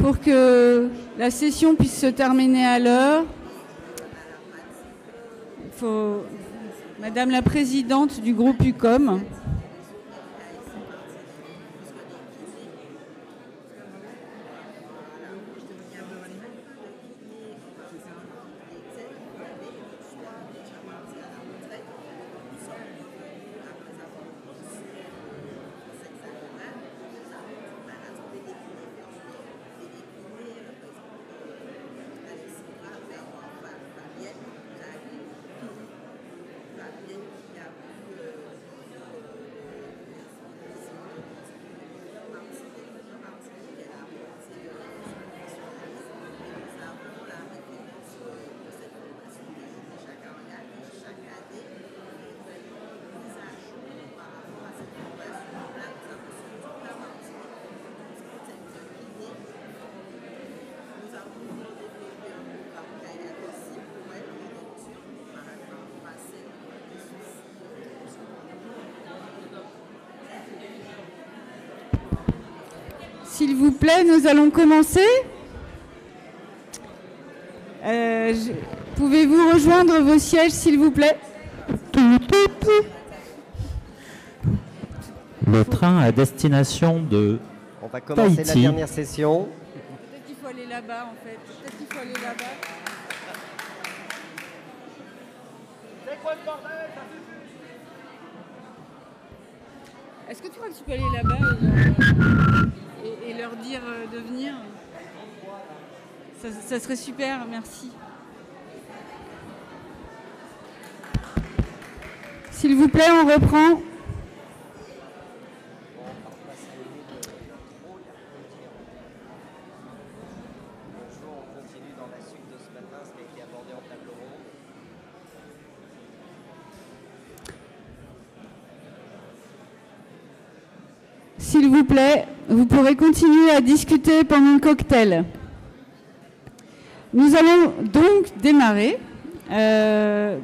pour que la session puisse se terminer à l'heure, Madame la présidente du groupe UCOM. S'il vous plaît, nous allons commencer. Pouvez-vous rejoindre vos sièges, s'il vous plaît? Le train à destination de On va commencer Tahiti. la dernière session. Peut-être qu'il faut aller là-bas, en fait. Peut-être qu'il faut aller là-bas. C'est quoi ce bordel? Ça suffit. Est-ce que tu crois que tu peux aller là-bas et leur dire de venir? Ça serait super, merci. S'il vous plaît, on reprend. S'il vous plaît, vous pourrez continuer à discuter pendant le cocktail. Nous allons donc démarrer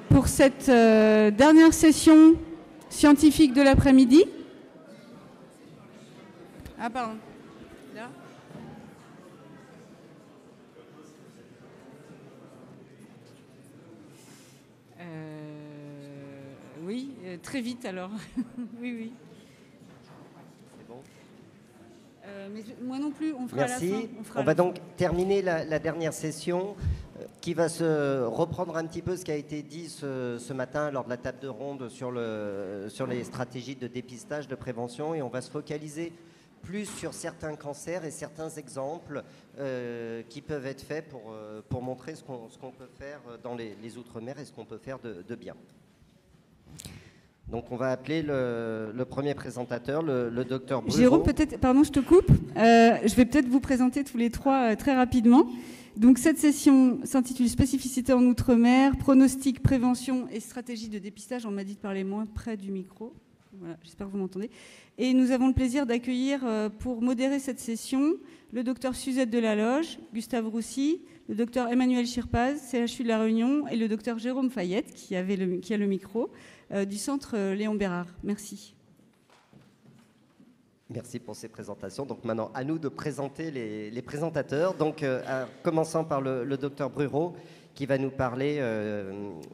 pour cette dernière session scientifique de l'après-midi. Ah, pardon. Là. Oui, très vite alors. Oui, oui. Mais moi non plus, on fera Merci. à la fin. On va donc terminer la dernière session qui va se reprendre un petit peu ce qui a été dit ce matin lors de la table de ronde sur les stratégies de dépistage, de prévention, et on va se focaliser plus sur certains cancers et certains exemples qui peuvent être faits pour montrer ce qu'on peut faire dans les Outre-mer et ce qu'on peut faire de bien. Donc on va appeler le premier présentateur, le docteur Brureau. Jérôme, peut-être, pardon, je te coupe. Je vais peut-être vous présenter tous les trois très rapidement. Donc cette session s'intitule Spécificité en Outre-mer, pronostic, prévention et stratégie de dépistage. On m'a dit de parler moins près du micro. Voilà, j'espère que vous m'entendez. Et nous avons le plaisir d'accueillir pour modérer cette session le docteur Suzette Delaloge, Gustave Roussy, le docteur Emmanuel Schirpaz, CHU de La Réunion, et le docteur Jérôme Fayette, qui a le micro, du centre Léon Bérard. Merci. Merci pour ces présentations. Donc maintenant, à nous de présenter les présentateurs. Donc, commençant par le docteur Brureau, qui va nous parler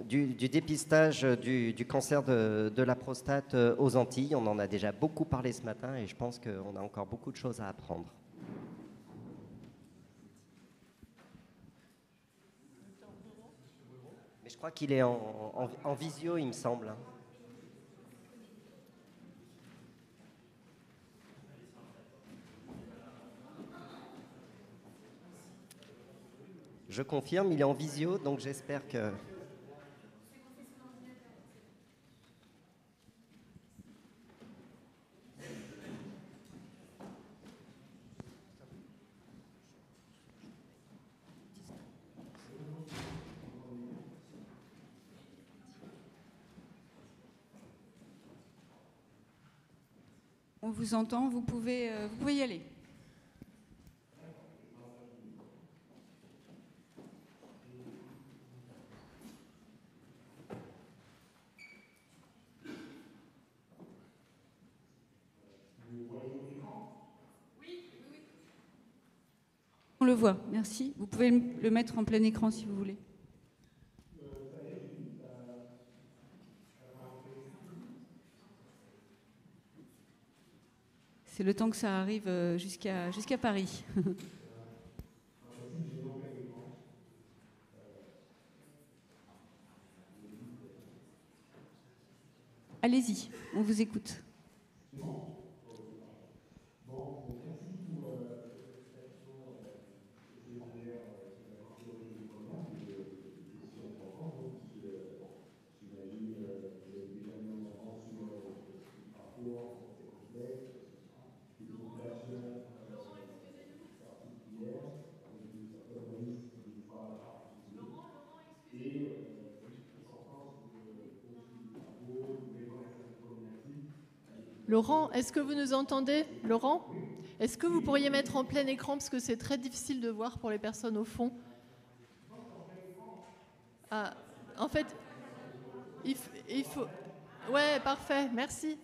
du dépistage du cancer de la prostate aux Antilles. On en a déjà beaucoup parlé ce matin et je pense qu'on a encore beaucoup de choses à apprendre. Mais je crois qu'il est en visio, il me semble. Je confirme, il est en visio, donc j'espère que... On vous entend, vous pouvez y aller. le voit, merci. Vous pouvez le mettre en plein écran si vous voulez. C'est le temps que ça arrive jusqu'à Paris. Allez-y, on vous écoute. Laurent, est-ce que vous nous entendez? Laurent, est-ce que vous pourriez mettre en plein écran parce que c'est très difficile de voir pour les personnes au fond? Ah, en fait, il faut... Ouais, parfait, merci.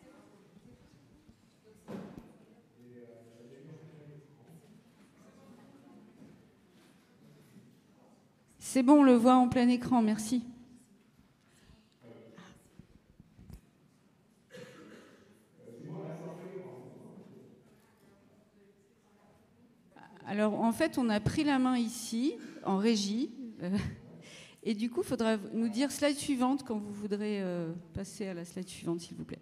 C'est bon, on le voit en plein écran, merci. Alors, en fait, on a pris la main ici, en régie, et du coup, il faudra nous dire slide suivante quand vous voudrez passer à la slide suivante, s'il vous plaît.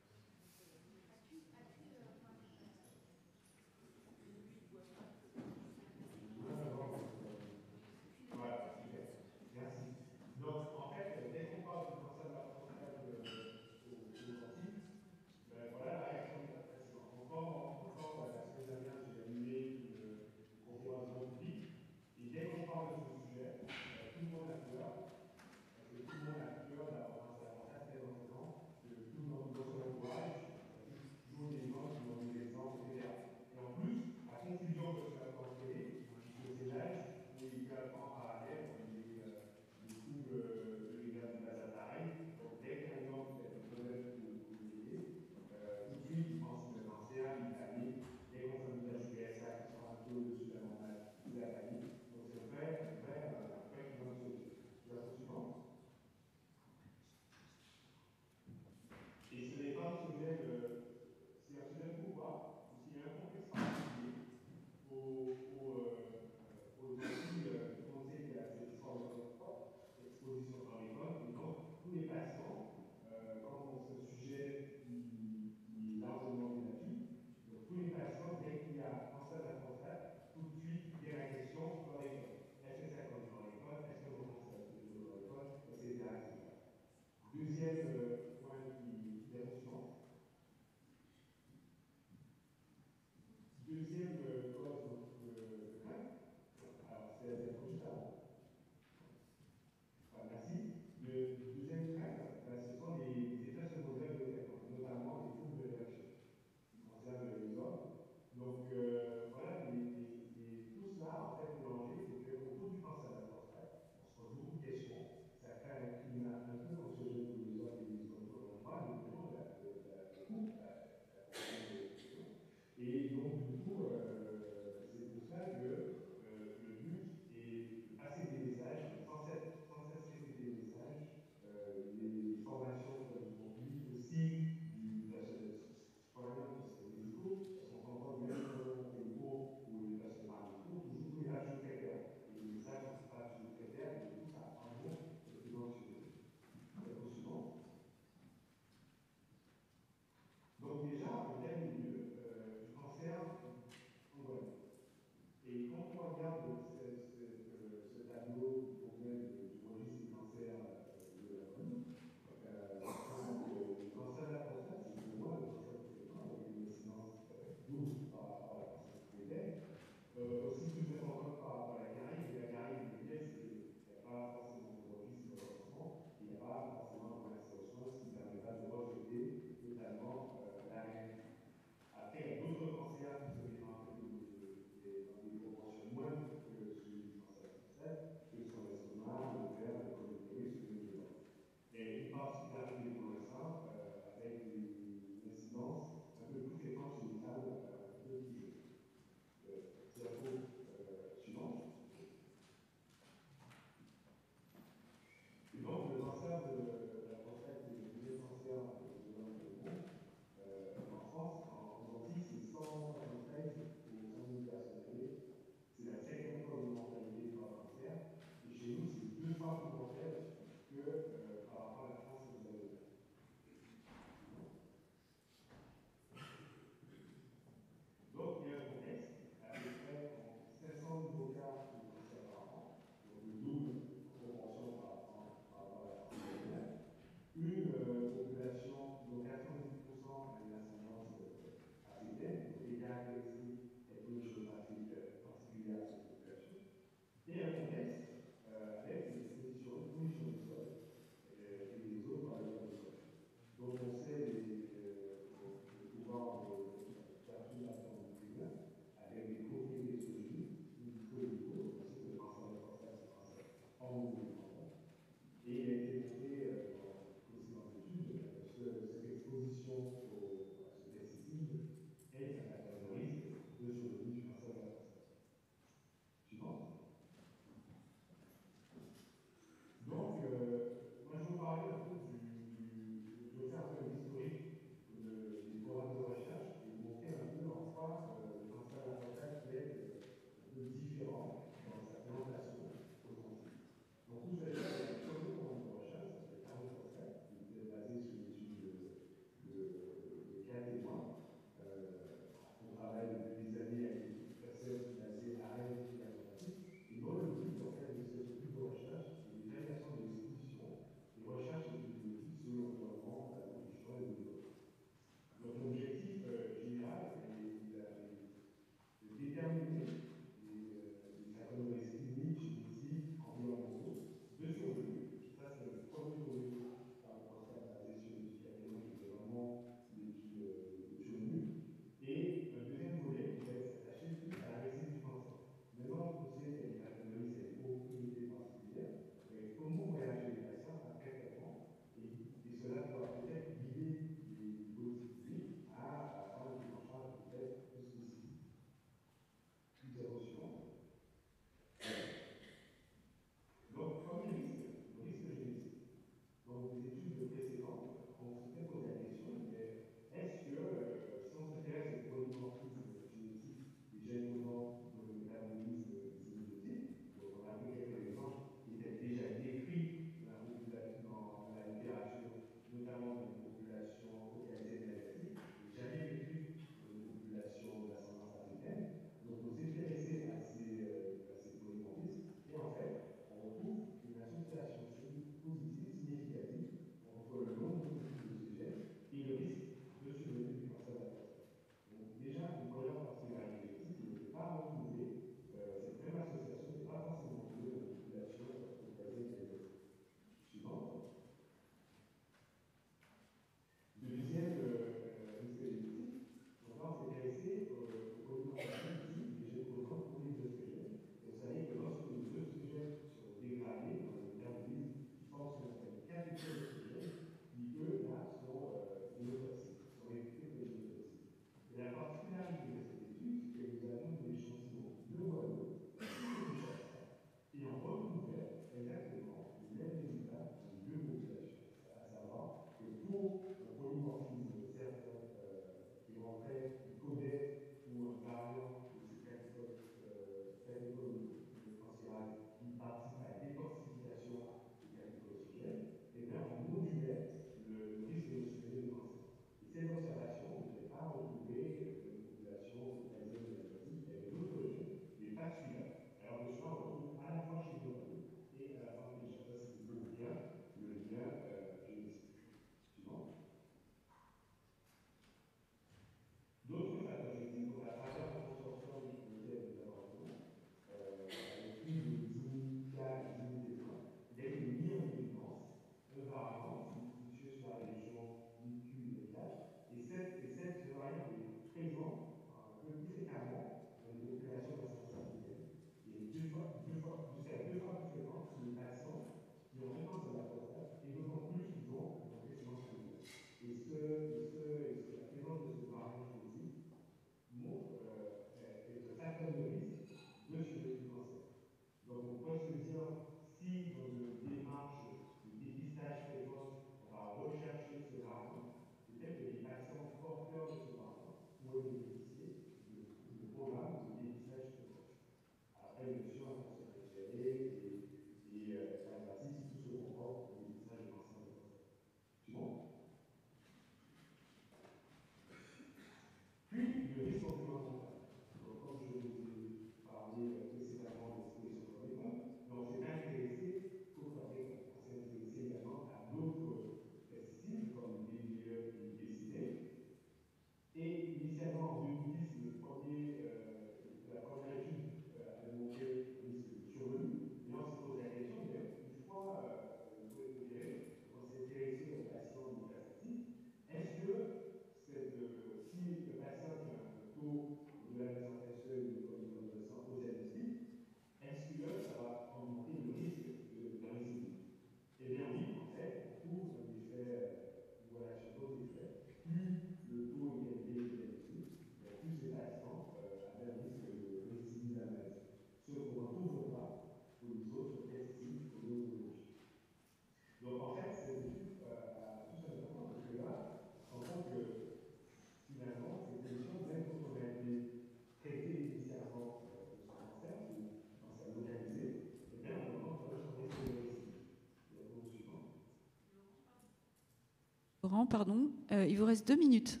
Laurent, pardon. Il vous reste 2 minutes.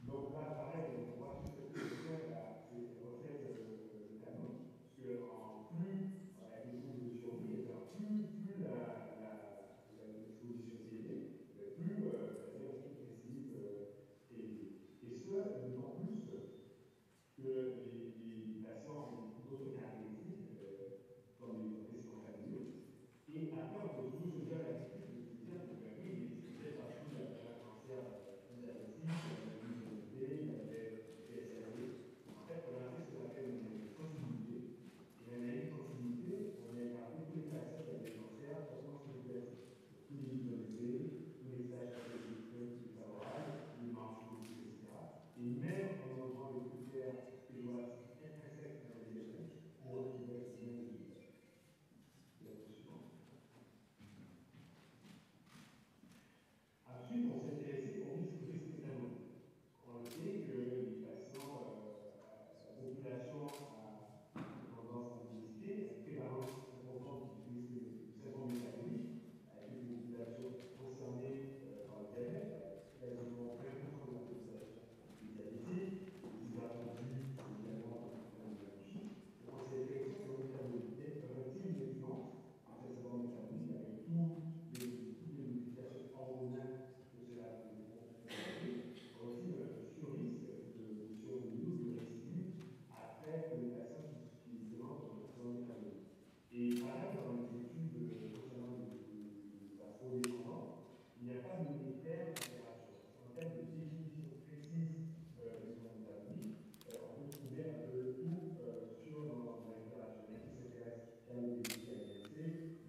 Donc là, pareil, on voit que cette question, c'est reflet le tableau, parce que plus, avec les troubles de survie, plus l'exposition est élevée, plus la thérapie dépressive est élevée. Et ce, d'autant plus que les patients ont d'autres caractéristiques, comme les dépressions familiaux. Et après, on peut toujours se faire l'attitude de se dire que oui, mais c'est peut-être parce qu'il y avait un cancer plus agressif, il y avait une immunité, il y avait des SRV. En fait, on a fait ce qu'on appelle une analyse sensibilité. Et l'analyse sensibilité, on a regardé tous les patients qui avaient des cancers, façon significative. Tous les visualisés, tous les stages plus favorables, les marches politiques, etc. Et même en enlevant les critères péjoratifs intrinsèques dans les échecs, on retrouvait ces mêmes résultats. Ensuite, on s'est intéressé au risque métabolique. On sait que les patients, la population a tendance à visiter, une prévalence importante du risque syndrome métabolique, avec une population concernée par le diabète, quasiment 20% de la population diabétique, les hypertendus, évidemment, dans le chiffre. On s'est intéressé au métabolique. Est-il une évidence en fait syndrome métabolique avec toutes les modifications hormonales que cela peut provoquer, aussi le surrisque de survenue ou de récidive après que les patients qui se présentent dans le syndrome métabolique. Et pareil, dans les études concernant les afro-descendants, il n'y a pas de critères d'interaction. En termes de définition précise du syndrome métabolique, on peut trouver un peu tout sur dans la littérature. Il y a qui s'intéressent à l'obésité ADLC,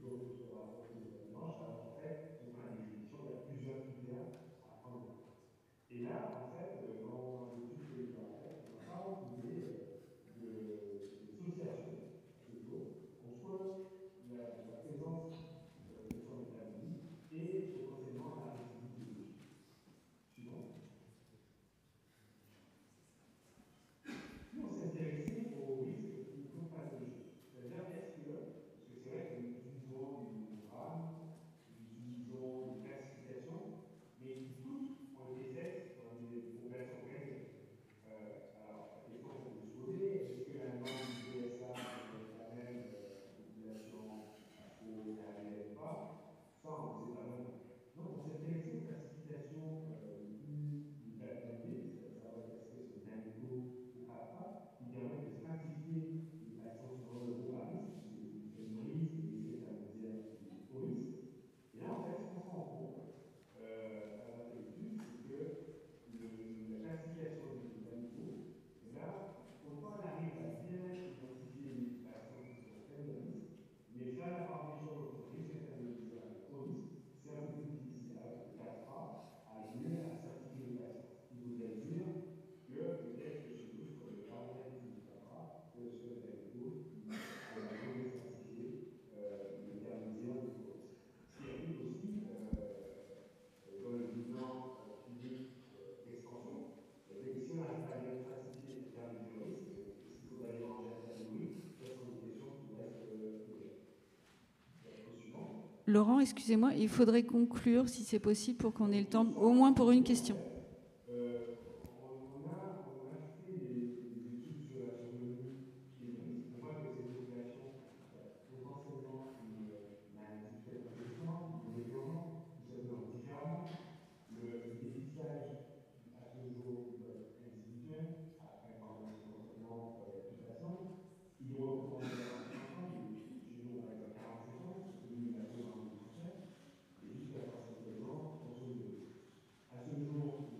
d'autres se rapportent aux blanches, alors qu'en fait, on prend la définition, il y a plusieurs critères à prendre en compte. Et là, en fait, dans l'étude que j'ai faite, on n'a pas retrouvé d'association entre la présence de son métabolique et potentiellement la récidive biologique. Suivant. Puis on s'est intéressé au risque micropathologique. C'est-à-dire, est-ce que, parce que c'est vrai que nous utilisons du programme, nous utilisons des classifications, mais toutes ont été faites dans des populations organisées. Alors, la question qu'on peut se poser, est-ce que la norme du PSA est la même population afro-caribéenne ou pas? Ça, on ne sait pas vraiment. Donc, on s'est intéressé aux classifications plus datatées, savoir est-ce que c'est NAMICO ou APA, qui permettent de stratifier les patients selon le groupe à risque, c'est le risque, les intermédiaires et les hauts risques. Et là, en fait, ce qu'on se rend compte, à la étude, c'est que la classification des NAMICO, là, autant elle arrive à bien identifier les patients qui sont faibles de risque, mais faire la part des choses entre risque intermédiaire et haut risque, c'est un peu plus difficile. Alors que CAPRA arrive à certifier les patients. Ce qui voudrait dire que peut-être que chez nous, comme le paramètre du CAPRA, que ce soit des NAMICO, on a jamais certifié l'intermédiaire du haut risque. Ce qui arrive aussi dans le bilan public d'expansion, c'est que si on n'arrive pas à bien classifier les termes du risque, s'il faut aller ranger la catégorie, ce sont des questions qui restent ouvertes. Laurent, excusez-moi, il faudrait conclure si c'est possible pour qu'on ait le temps, au moins pour une question. On a fait des études sur la survenue des risques. On voit que ces populations potentiellement une maladie peut-être récente, une récurrente, qui se développe différemment. Le dépistage à ce jour doit être individuel, après formation d'entraînement du patient. Il est recommandé chez nous, on va dire 45 ans, celui de la zone en et jusqu'à 300 ans, on se à ce jour,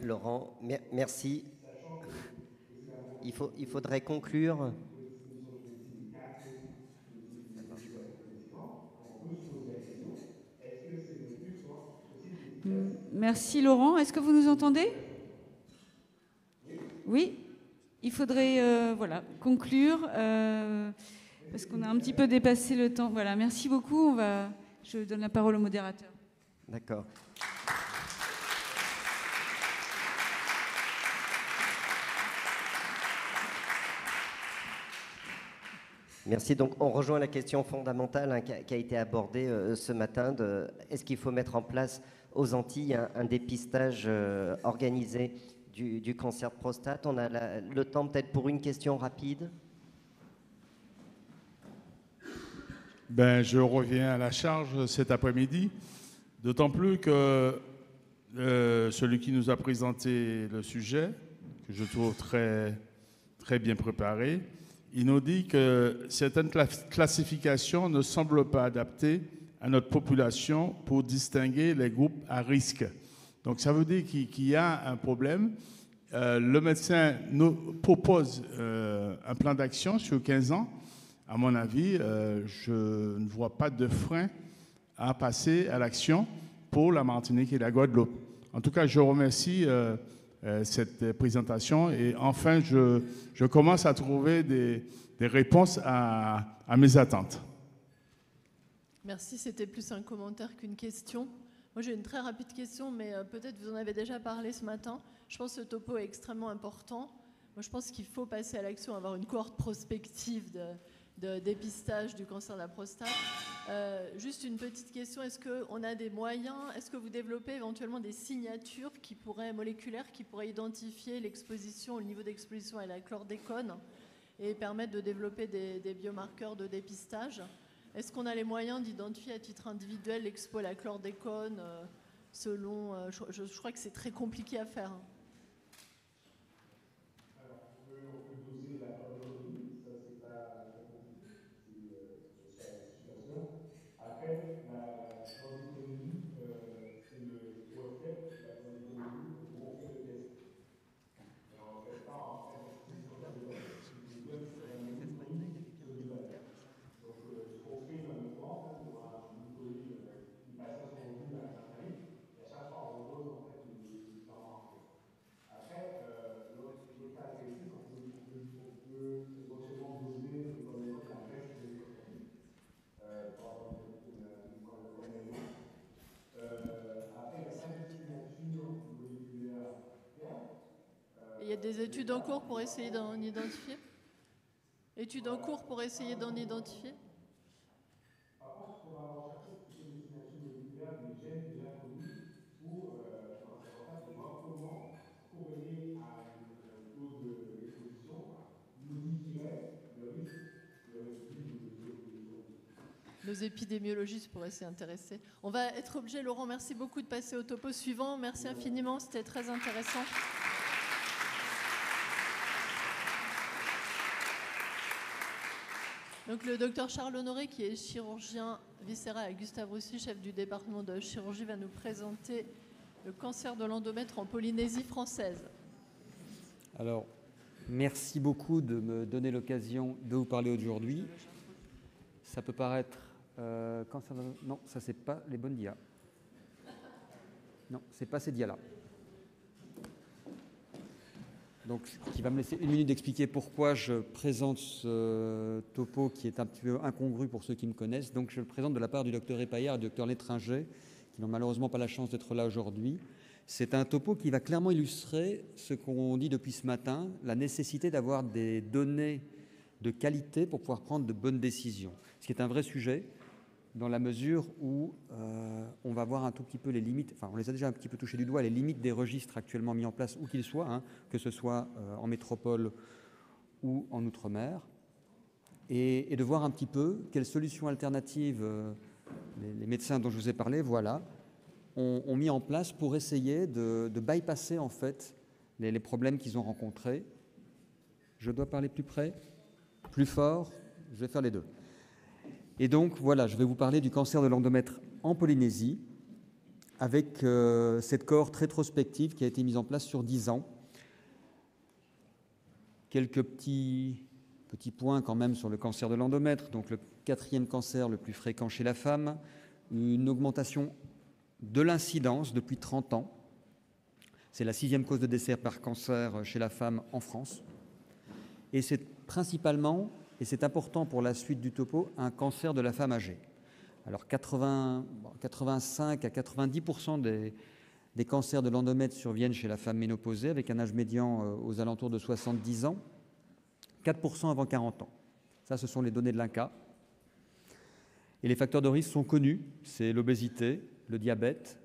Laurent, merci. Il faudrait conclure. Merci Laurent. Est-ce que vous nous entendez? Oui. Il faudrait conclure parce qu'on a un petit peu dépassé le temps. Voilà, merci beaucoup. Je donne la parole au modérateur. D'accord. Merci. Donc, on rejoint la question fondamentale qui a été abordée ce matin. Est-ce qu'il faut mettre en place aux Antilles un dépistage organisé du cancer de prostate? On a le temps peut-être pour une question rapide. Je reviens à la charge cet après-midi, d'autant plus que celui qui nous a présenté le sujet, que je trouve très, très bien préparé, il nous dit que certaines classifications ne semblent pas adaptées à notre population pour distinguer les groupes à risque. Donc ça veut dire qu'il y a un problème. Le médecin nous propose un plan d'action sur 15 ans. À mon avis, je ne vois pas de frein à passer à l'action pour la Martinique et la Guadeloupe. En tout cas, je remercie cette présentation et enfin, je commence à trouver des réponses à mes attentes. Merci, c'était plus un commentaire qu'une question. Moi, j'ai une très rapide question, mais peut-être vous en avez déjà parlé ce matin. Je pense que ce topo est extrêmement important. Moi, je pense qu'il faut passer à l'action, avoir une cohorte prospective de dépistage du cancer de la prostate. Juste une petite question, est-ce qu'on a des moyens, est-ce que vous développez éventuellement des signatures moléculaires qui pourraient identifier l'exposition, le niveau d'exposition à la chlordécone et permettre de développer des biomarqueurs de dépistage? Est-ce qu'on a les moyens d'identifier à titre individuel l'expo à la chlordécone selon... je crois que c'est très compliqué à faire. Alors, on peut doser la chlordécone, ça c'est pas très compliqué, c'est super. Après, la chlordécone, c'est le reflet de la chlordécone où on fait le test. Mais on ne fait pas en fait sur la chlordécone. Le test, c'est la molécule sur le valeur. Donc, ce qu'on fait dans le temps, on va molécule, les patients sont revenus à la clinique, et à chaque fois, on repose en fait les différents marqueurs. Après, l'autre caractéristique, on peut éventuellement doser le chlordécone à la graisse de l'économie, pour avoir une connaissance. Après, il y a 5 signatures moléculaires internes. Il y a des études en cours pour essayer d'en identifier? Études en cours pour essayer d'en identifier? Par contre, on va rechercher plutôt des signatures moléculaires des gènes déjà connus pour voir comment corréler à une taux d'exposition modifierait le risque de récidive ou de exposition. Nos épidémiologistes pourraient s'y intéresser. On va être obligé, Laurent, merci beaucoup de passer au topo suivant. Merci infiniment, c'était très intéressant. Donc le docteur Charles Honoré, qui est chirurgien viscéral à Gustave-Roussy, chef du département de chirurgie, va nous présenter le cancer de l'endomètre en Polynésie française. Alors, merci beaucoup de me donner l'occasion de vous parler aujourd'hui. Ça peut paraître... non, ça c'est pas les bonnes dias. Non, c'est pas ces dias-là. Donc, qui va me laisser une minute d'expliquer pourquoi je présente ce topo qui est un petit peu incongru pour ceux qui me connaissent. Donc, je le présente de la part du docteur Epaillard et du docteur Lettringer, qui n'ont malheureusement pas la chance d'être là aujourd'hui. C'est un topo qui va clairement illustrer ce qu'on dit depuis ce matin, la nécessité d'avoir des données de qualité pour pouvoir prendre de bonnes décisions. Ce qui est un vrai sujet, dans la mesure où on va voir un tout petit peu les limites, enfin on les a déjà un petit peu touchés du doigt, les limites des registres actuellement mis en place, où qu'ils soient, que ce soit en métropole ou en Outre-mer, et de voir un petit peu quelles solutions alternatives les médecins dont je vous ai parlé, ont mis en place pour essayer de bypasser en fait les problèmes qu'ils ont rencontrés. Je dois parler plus près, plus fort, je vais faire les deux. Et donc, voilà, je vais vous parler du cancer de l'endomètre en Polynésie. avec cette cohorte rétrospective qui a été mise en place sur 10 ans. Quelques petits points quand même sur le cancer de l'endomètre, donc le 4e cancer le plus fréquent chez la femme, une augmentation de l'incidence depuis 30 ans. C'est la 6e cause de décès par cancer chez la femme en France. Et c'est principalement, et c'est important pour la suite du topo, un cancer de la femme âgée. Alors 85 à 90% des cancers de l'endomètre surviennent chez la femme ménopausée avec un âge médian aux alentours de 70 ans, 4% avant 40 ans. Ça, ce sont les données de l'INCa. Et les facteurs de risque sont connus, c'est l'obésité, le diabète,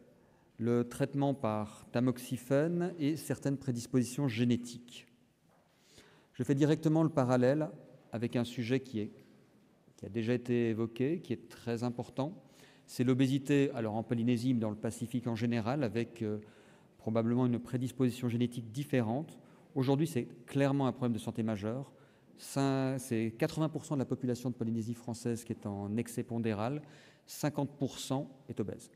le traitement par tamoxifène et certaines prédispositions génétiques. Je fais directement le parallèle avec un sujet qui a déjà été évoqué, qui est très important. C'est l'obésité, alors en Polynésie, mais dans le Pacifique en général, avec probablement une prédisposition génétique différente. Aujourd'hui, c'est clairement un problème de santé majeur. C'est 80% de la population de Polynésie française qui est en excès pondéral, 50% est obèse.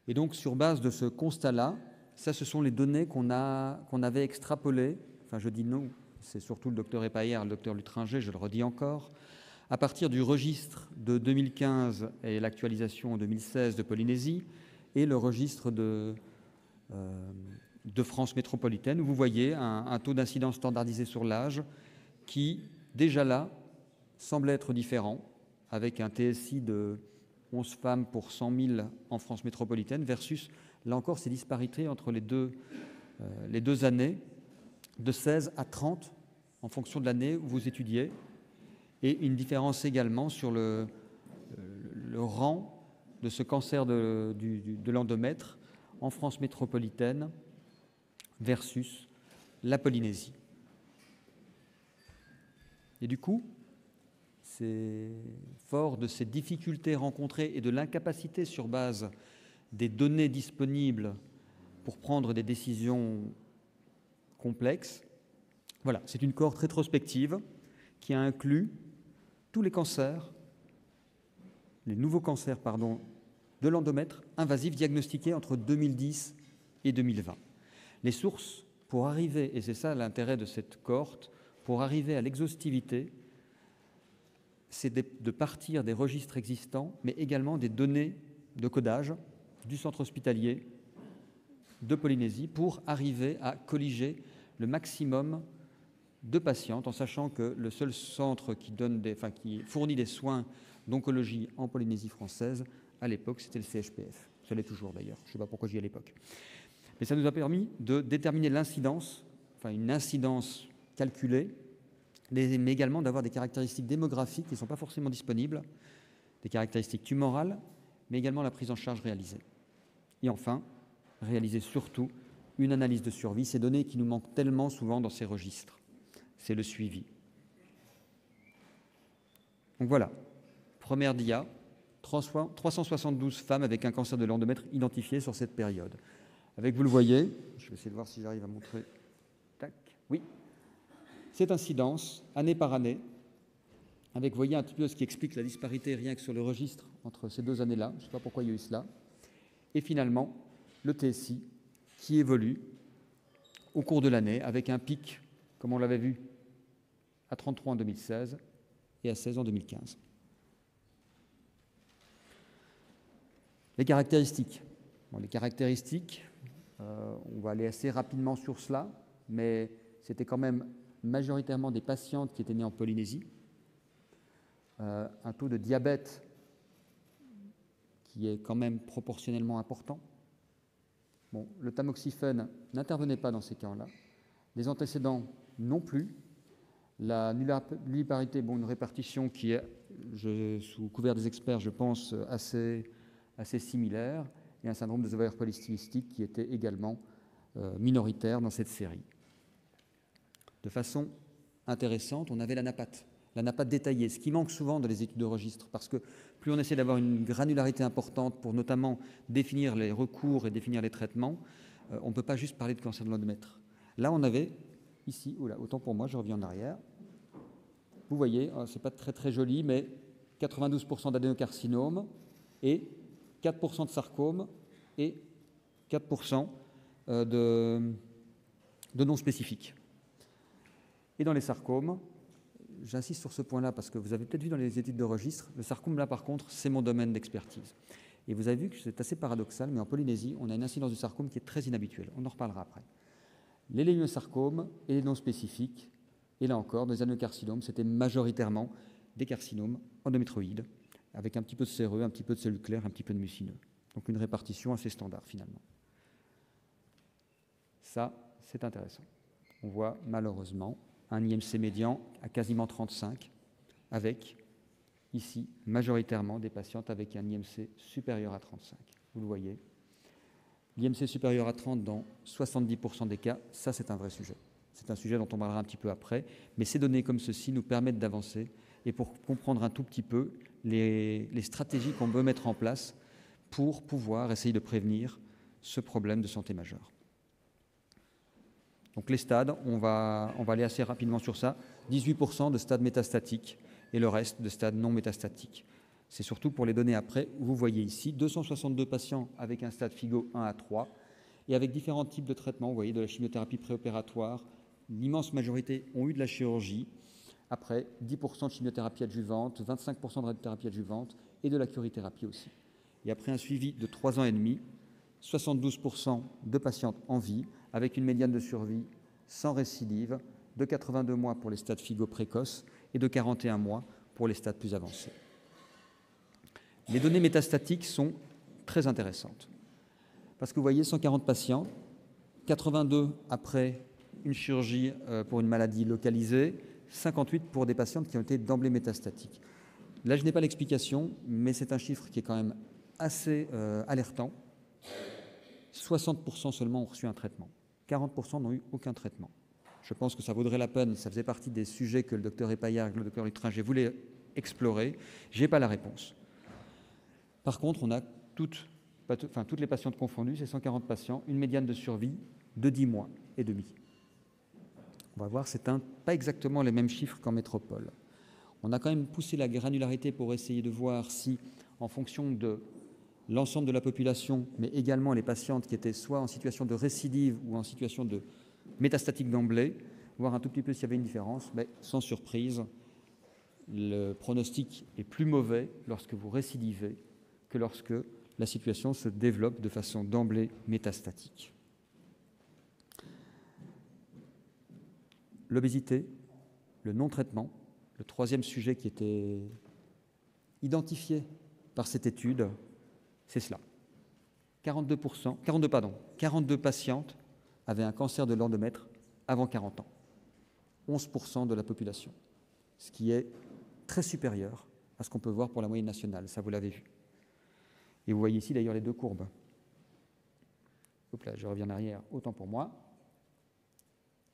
Et donc, sur base de ce constat-là, ça, ce sont les données qu'on avait extrapolées. Enfin, je dis non, c'est surtout le docteur Epaillère, le docteur Lutringer, je le redis encore, à partir du registre de 2015 et l'actualisation en 2016 de Polynésie et le registre de France métropolitaine, où vous voyez un taux d'incidence standardisé sur l'âge qui, déjà là, semble être différent, avec un TSI de 11 femmes pour 100 000 en France métropolitaine, versus, là encore, ces disparités entre les deux années, de 16 à 30 en fonction de l'année où vous étudiez, et une différence également sur le rang de ce cancer de l'endomètre en France métropolitaine versus la Polynésie. Et du coup, c'est fort de ces difficultés rencontrées et de l'incapacité sur base des données disponibles pour prendre des décisions complexes. Voilà, c'est une cohorte rétrospective qui a inclus tous les cancers, les nouveaux cancers, de l'endomètre invasif diagnostiqués entre 2010 et 2020. Les sources, pour arriver, et c'est ça l'intérêt de cette cohorte, pour arriver à l'exhaustivité, c'est de partir des registres existants, mais également des données de codage du centre hospitalier de Polynésie pour arriver à colliger le maximum de patientes, en sachant que le seul centre qui fournit des soins d'oncologie en Polynésie française, à l'époque, c'était le CHPF. Ça l'est toujours d'ailleurs, je ne sais pas pourquoi j'y ai à l'époque. Mais ça nous a permis de déterminer l'incidence, une incidence calculée, mais également d'avoir des caractéristiques démographiques qui ne sont pas forcément disponibles, des caractéristiques tumorales, mais également la prise en charge réalisée. Et enfin, réaliser surtout une analyse de survie, ces données qui nous manquent tellement souvent dans ces registres. C'est le suivi. Donc voilà, première dia, 372 femmes avec un cancer de l'endomètre identifiées sur cette période. Avec, vous le voyez, je vais essayer de voir si j'arrive à montrer. Tac, oui. Cette incidence, année par année, avec, vous voyez, un petit peu ce qui explique la disparité rien que sur le registre entre ces deux années-là. Je ne sais pas pourquoi il y a eu cela. Et finalement, le TSI qui évolue au cours de l'année avec un pic, comme on l'avait vu, à 33 en 2016 et à 16 en 2015. Les caractéristiques. Les caractéristiques, on va aller assez rapidement sur cela, mais c'était quand même majoritairement des patientes qui étaient nées en Polynésie. Un taux de diabète qui est quand même proportionnellement important. Bon, le tamoxifène n'intervenait pas dans ces cas-là. Les antécédents non plus. La nulliparité, une répartition qui est, sous couvert des experts, je pense, assez similaire, et un syndrome des ovaires polykystiques qui était également minoritaire dans cette série. De façon intéressante, on avait la NAPAT détaillée, ce qui manque souvent dans les études de registre, parce que plus on essaie d'avoir une granularité importante pour notamment définir les recours et définir les traitements, on ne peut pas juste parler de cancer de l'endomètre. Là, on avait ici, autant pour moi, je reviens en arrière. Vous voyez, c'est pas très très joli, mais 92% d'adénocarcinome et 4% de sarcome et 4% de non spécifiques. Et dans les sarcomes, j'insiste sur ce point-là parce que vous avez peut-être vu dans les études de registre, le sarcome là par contre, c'est mon domaine d'expertise. Et vous avez vu que c'est assez paradoxal, mais en Polynésie, on a une incidence du sarcome qui est très inhabituelle. On en reparlera après. Les léguminosarcomes et les non spécifiques, et là encore, dans les adénocarcinomes, c'était majoritairement des carcinomes endométrioïdes, avec un petit peu de séreux, un petit peu de cellules claires, un petit peu de mucineux. Donc une répartition assez standard finalement. Ça, c'est intéressant. On voit malheureusement un IMC médian à quasiment 35, avec ici majoritairement des patientes avec un IMC supérieur à 35. Vous le voyez. L'IMC supérieur à 30 dans 70% des cas, ça c'est un vrai sujet. C'est un sujet dont on parlera un petit peu après, mais ces données comme ceci nous permettent d'avancer et pour comprendre un tout petit peu les stratégies qu'on veut mettre en place pour pouvoir essayer de prévenir ce problème de santé majeur. Donc les stades, on va aller assez rapidement sur ça. 18% de stades métastatiques et le reste de stades non métastatiques. C'est surtout pour les données après, où vous voyez ici 262 patients avec un stade FIGO 1 à 3 et avec différents types de traitements. Vous voyez de la chimiothérapie préopératoire, l'immense majorité ont eu de la chirurgie. Après, 10% de chimiothérapie adjuvante, 25% de radiothérapie adjuvante et de la curithérapie aussi. Et après un suivi de 3 ans et demi, 72% de patientes en vie, avec une médiane de survie sans récidive de 82 mois pour les stades FIGO précoces et de 41 mois pour les stades plus avancés. Les données métastatiques sont très intéressantes parce que vous voyez 140 patients, 82 après une chirurgie pour une maladie localisée, 58 pour des patientes qui ont été d'emblée métastatiques. Là, je n'ai pas l'explication, mais c'est un chiffre qui est quand même assez alertant. 60% seulement ont reçu un traitement. 40% n'ont eu aucun traitement. Je pense que ça vaudrait la peine, ça faisait partie des sujets que le docteur Epaillard et le docteur Litringer voulaient explorer. Je n'ai pas la réponse. Par contre, on a toutes les patientes confondues, c'est 140 patients, une médiane de survie de 10 mois et demi. On va voir, c'est pas exactement les mêmes chiffres qu'en métropole. On a quand même poussé la granularité pour essayer de voir si, en fonction de l'ensemble de la population, mais également les patientes qui étaient soit en situation de récidive ou en situation de métastatique d'emblée, voir un tout petit peu s'il y avait une différence, mais sans surprise, le pronostic est plus mauvais lorsque vous récidivez que lorsque la situation se développe de façon d'emblée métastatique. L'obésité, le non-traitement, le troisième sujet qui était identifié par cette étude, c'est cela. 42 patientes avaient un cancer de l'endomètre avant 40 ans. 11% de la population, ce qui est très supérieur à ce qu'on peut voir pour la moyenne nationale, ça vous l'avez vu. Et vous voyez ici d'ailleurs les deux courbes. Hop là, je reviens en arrière, autant pour moi,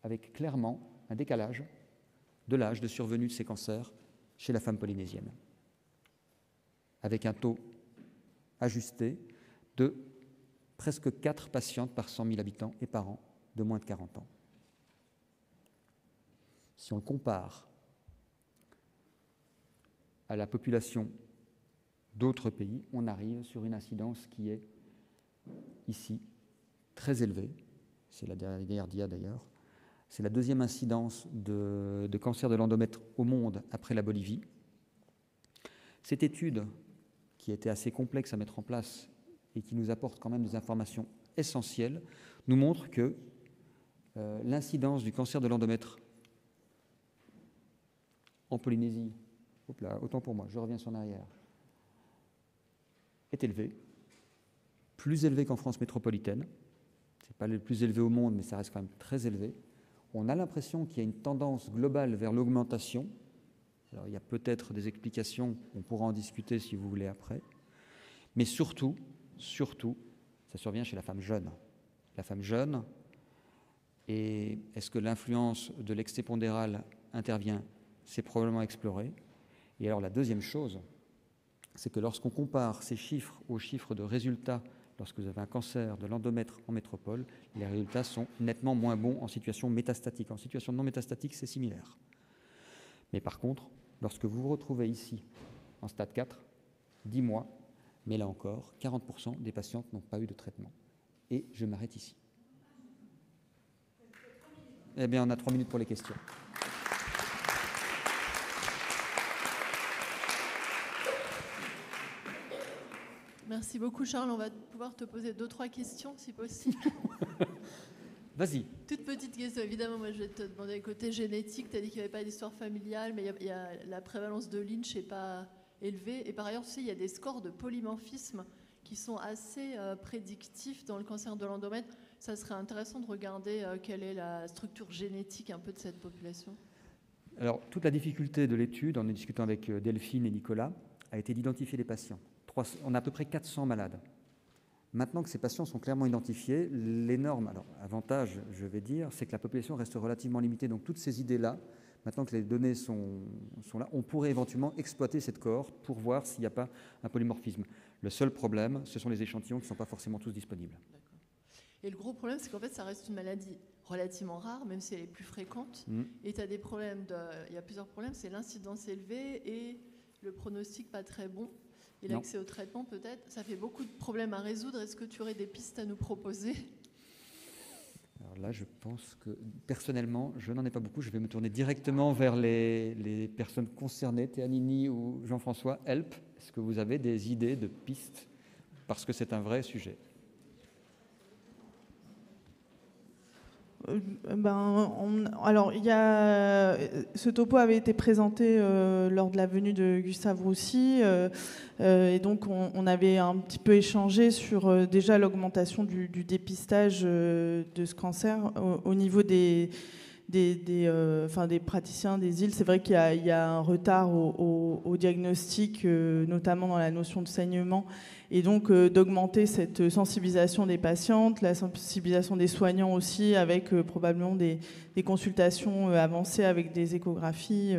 avec clairement un décalage de l'âge de survenue de ces cancers chez la femme polynésienne, avec un taux ajusté de presque 4 patientes par 100 000 habitants et par an de moins de 40 ans. Si on le compare à la population d'autres pays, on arrive sur une incidence qui est ici très élevée. C'est la dernière dia d'ailleurs. C'est la deuxième incidence de cancer de l'endomètre au monde après la Bolivie. Cette étude, qui était assez complexe à mettre en place et qui nous apporte quand même des informations essentielles, nous montre que l'incidence du cancer de l'endomètre en Polynésie, hop là, autant pour moi, je reviens sur l'arrière, est élevée, plus élevée qu'en France métropolitaine. Ce n'est pas le plus élevé au monde, mais ça reste quand même très élevé. On a l'impression qu'il y a une tendance globale vers l'augmentation. Alors, il y a peut-être des explications, on pourra en discuter si vous voulez après. Mais surtout, ça survient chez la femme jeune. La femme jeune, et est-ce que l'influence de l'excès pondéral intervient? C'est probablement exploré. Et alors la deuxième chose, c'est que lorsqu'on compare ces chiffres aux chiffres de résultats, lorsque vous avez un cancer de l'endomètre en métropole, les résultats sont nettement moins bons en situation métastatique. En situation non métastatique, c'est similaire. Mais par contre, lorsque vous vous retrouvez ici, en stade 4, 10 mois, Mais là encore, 40% des patientes n'ont pas eu de traitement. Et je m'arrête ici. Eh bien, on a 3 minutes pour les questions. Merci beaucoup, Charles. On va pouvoir te poser 2-3 questions, si possible. Vas-y. Toute petite question, évidemment. Moi, je vais te demander côté génétique. Tu as dit qu'il n'y avait pas d'histoire familiale, mais il y a la prévalence de Lynch n'est pas élevée. Et par ailleurs, tu sais, il y a des scores de polymorphisme qui sont assez prédictifs dans le cancer de l'endomètre. Ça serait intéressant de regarder quelle est la structure génétique un peu de cette population. Alors, toute la difficulté de l'étude, en discutant avec Delphine et Nicolas, a été d'identifier les patients. On a à peu près 400 malades. Maintenant que ces patients sont clairement identifiés, l'énorme avantage, je vais dire, c'est que la population reste relativement limitée. Donc toutes ces idées-là, maintenant que les données sont là, on pourrait éventuellement exploiter cette cohorte pour voir s'il n'y a pas un polymorphisme. Le seul problème, ce sont les échantillons qui ne sont pas forcément tous disponibles. D'accord. Et le gros problème, c'est qu'en fait, ça reste une maladie relativement rare, même si elle est plus fréquente. Et tu as des problèmes, il y a plusieurs problèmes, c'est l'incidence élevée et le pronostic pas très bon. Et l'accès au traitement, peut-être, ça fait beaucoup de problèmes à résoudre. Est-ce que tu aurais des pistes à nous proposer ? Alors là, je pense que, personnellement, je n'en ai pas beaucoup. Je vais me tourner directement vers les personnes concernées, Théanini ou Jean-François. Help, est-ce que vous avez des idées de pistes ? Parce que c'est un vrai sujet. Alors, ce topo avait été présenté lors de la venue de Gustave Roussy, et donc on avait un petit peu échangé sur déjà l'augmentation du dépistage de ce cancer au niveau des praticiens des îles. C'est vrai qu'il y a un retard au diagnostic, notamment dans la notion de saignement, et donc d'augmenter cette sensibilisation des patientes, la sensibilisation des soignants aussi, avec probablement des consultations avancées avec des échographies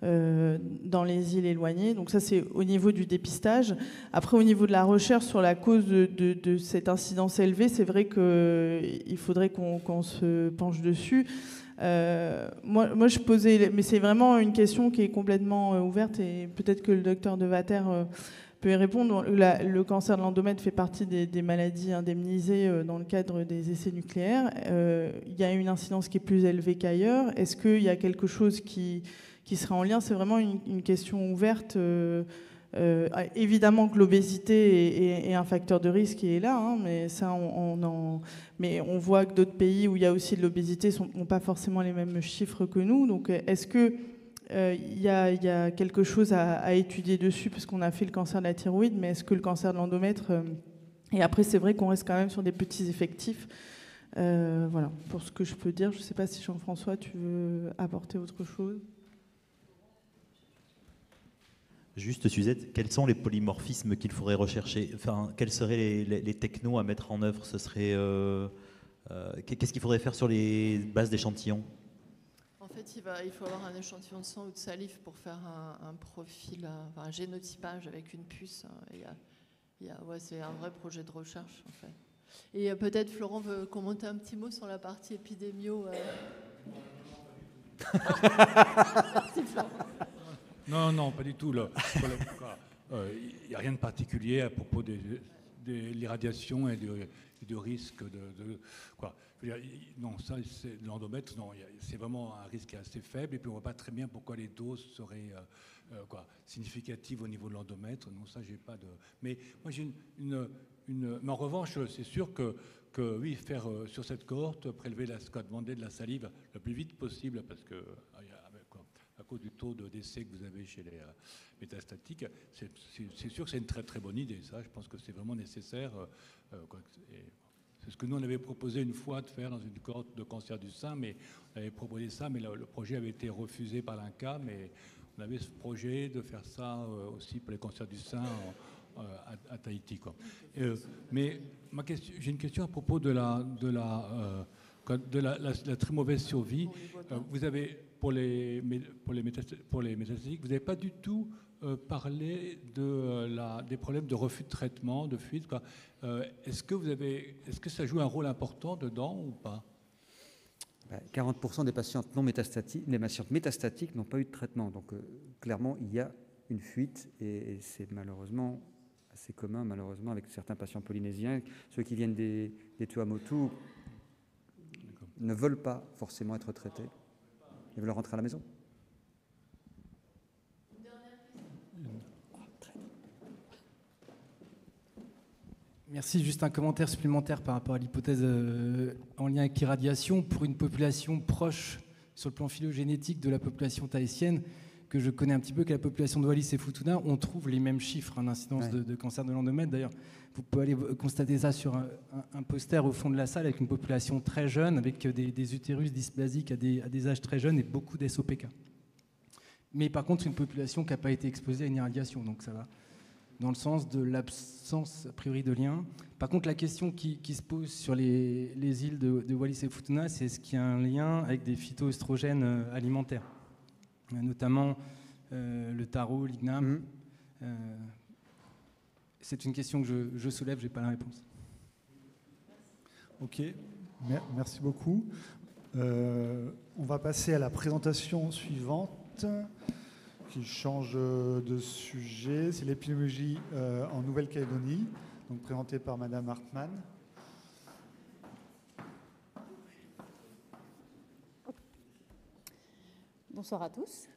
dans les îles éloignées. Donc ça, c'est au niveau du dépistage. Après, au niveau de la recherche sur la cause de cette incidence élevée, c'est vrai qu'il faudrait qu'on se penche dessus. Moi, je posais, mais c'est vraiment une question qui est complètement ouverte, et peut-être que le docteur Devater peut y répondre. Le cancer de l'endomètre fait partie des maladies indemnisées dans le cadre des essais nucléaires. Il y a une incidence qui est plus élevée qu'ailleurs. Est-ce qu'il y a quelque chose qui serait en lien ? C'est vraiment une question ouverte. Évidemment que l'obésité est un facteur de risque qui est là, hein, mais ça, mais on voit que d'autres pays où il y a aussi de l'obésité n'ont pas forcément les mêmes chiffres que nous. Donc, est-ce que il y a quelque chose à étudier dessus, parce qu'on a fait le cancer de la thyroïde, mais est-ce que le cancer de l'endomètre et après, c'est vrai qu'on reste quand même sur des petits effectifs. Voilà, pour ce que je peux dire. Je ne sais pas si Jean-François, tu veux apporter autre chose. Juste, Suzette, quels sont les polymorphismes qu'il faudrait rechercher ? Enfin, quels seraient les technos à mettre en œuvre ? Ce serait qu'est-ce qu'il faudrait faire sur les bases d'échantillons ? En fait, il faut avoir un échantillon de sang ou de salive pour faire un profil, un génotypage avec une puce. C'est un vrai projet de recherche, en fait. Et peut-être Florent veut commenter un petit mot sur la partie épidémio. Merci, Florent. Non, pas du tout. Il n'y a rien de particulier à propos de l'irradiation et du risque de quoi. Non, ça, c'est l'endomètre. Non, c'est vraiment un risque assez faible. Et puis on ne voit pas très bien pourquoi les doses seraient significatives au niveau de l'endomètre. Non, ça, j'ai pas de. Mais moi, j'ai mais en revanche, c'est sûr que oui, faire sur cette cohorte, prélever ce qu'a demandé de la salive le plus vite possible, parce que à cause du taux de décès que vous avez chez les métastatiques, c'est sûr que c'est une très très bonne idée. Ça, je pense que c'est vraiment nécessaire. C'est ce que nous on avait proposé une fois de faire dans une cohorte de cancer du sein, mais on avait proposé ça, mais le projet avait été refusé par l'INCa, mais on avait ce projet de faire ça aussi pour les cancers du sein à Tahiti, quoi. Mais j'ai une question à propos de la très mauvaise survie. Vous avez pour les métastatiques, vous n'avez pas du tout parlé des problèmes de refus de traitement, de fuite, quoi. Est-ce que ça joue un rôle important dedans ou pas ? 40% des patientes métastatiques n'ont pas eu de traitement. Donc clairement, il y a une fuite, et c'est malheureusement assez commun malheureusement avec certains patients polynésiens. Ceux qui viennent des Tuamotu ne veulent pas forcément être traités. Ils veulent rentrer à la maison. Merci. Juste un commentaire supplémentaire par rapport à l'hypothèse en lien avec l'irradiation. Pour une population proche sur le plan phylogénétique de la population tahitienne, que je connais un petit peu, que la population de Wallis et Futuna, on trouve les mêmes chiffres d'incidence de cancer de l'endomètre. D'ailleurs, vous pouvez aller constater ça sur un poster au fond de la salle avec une population très jeune, avec des utérus dysplasiques à des âges très jeunes et beaucoup d'SOPK. Mais par contre, une population qui n'a pas été exposée à une irradiation, donc ça va dans le sens de l'absence, a priori, de lien. Par contre, la question qui se pose sur les îles de Wallis et Futuna, c'est est-ce qu'il y a un lien avec des phytoœstrogènes alimentaires, notamment le taro, l'igname. C'est une question que je soulève, je n'ai pas la réponse. Ok, merci beaucoup. On va passer à la présentation suivante, qui change de sujet. C'est l'épidémiologie en Nouvelle-Calédonie, donc présentée par Madame Hartmann. Bonsoir à tous.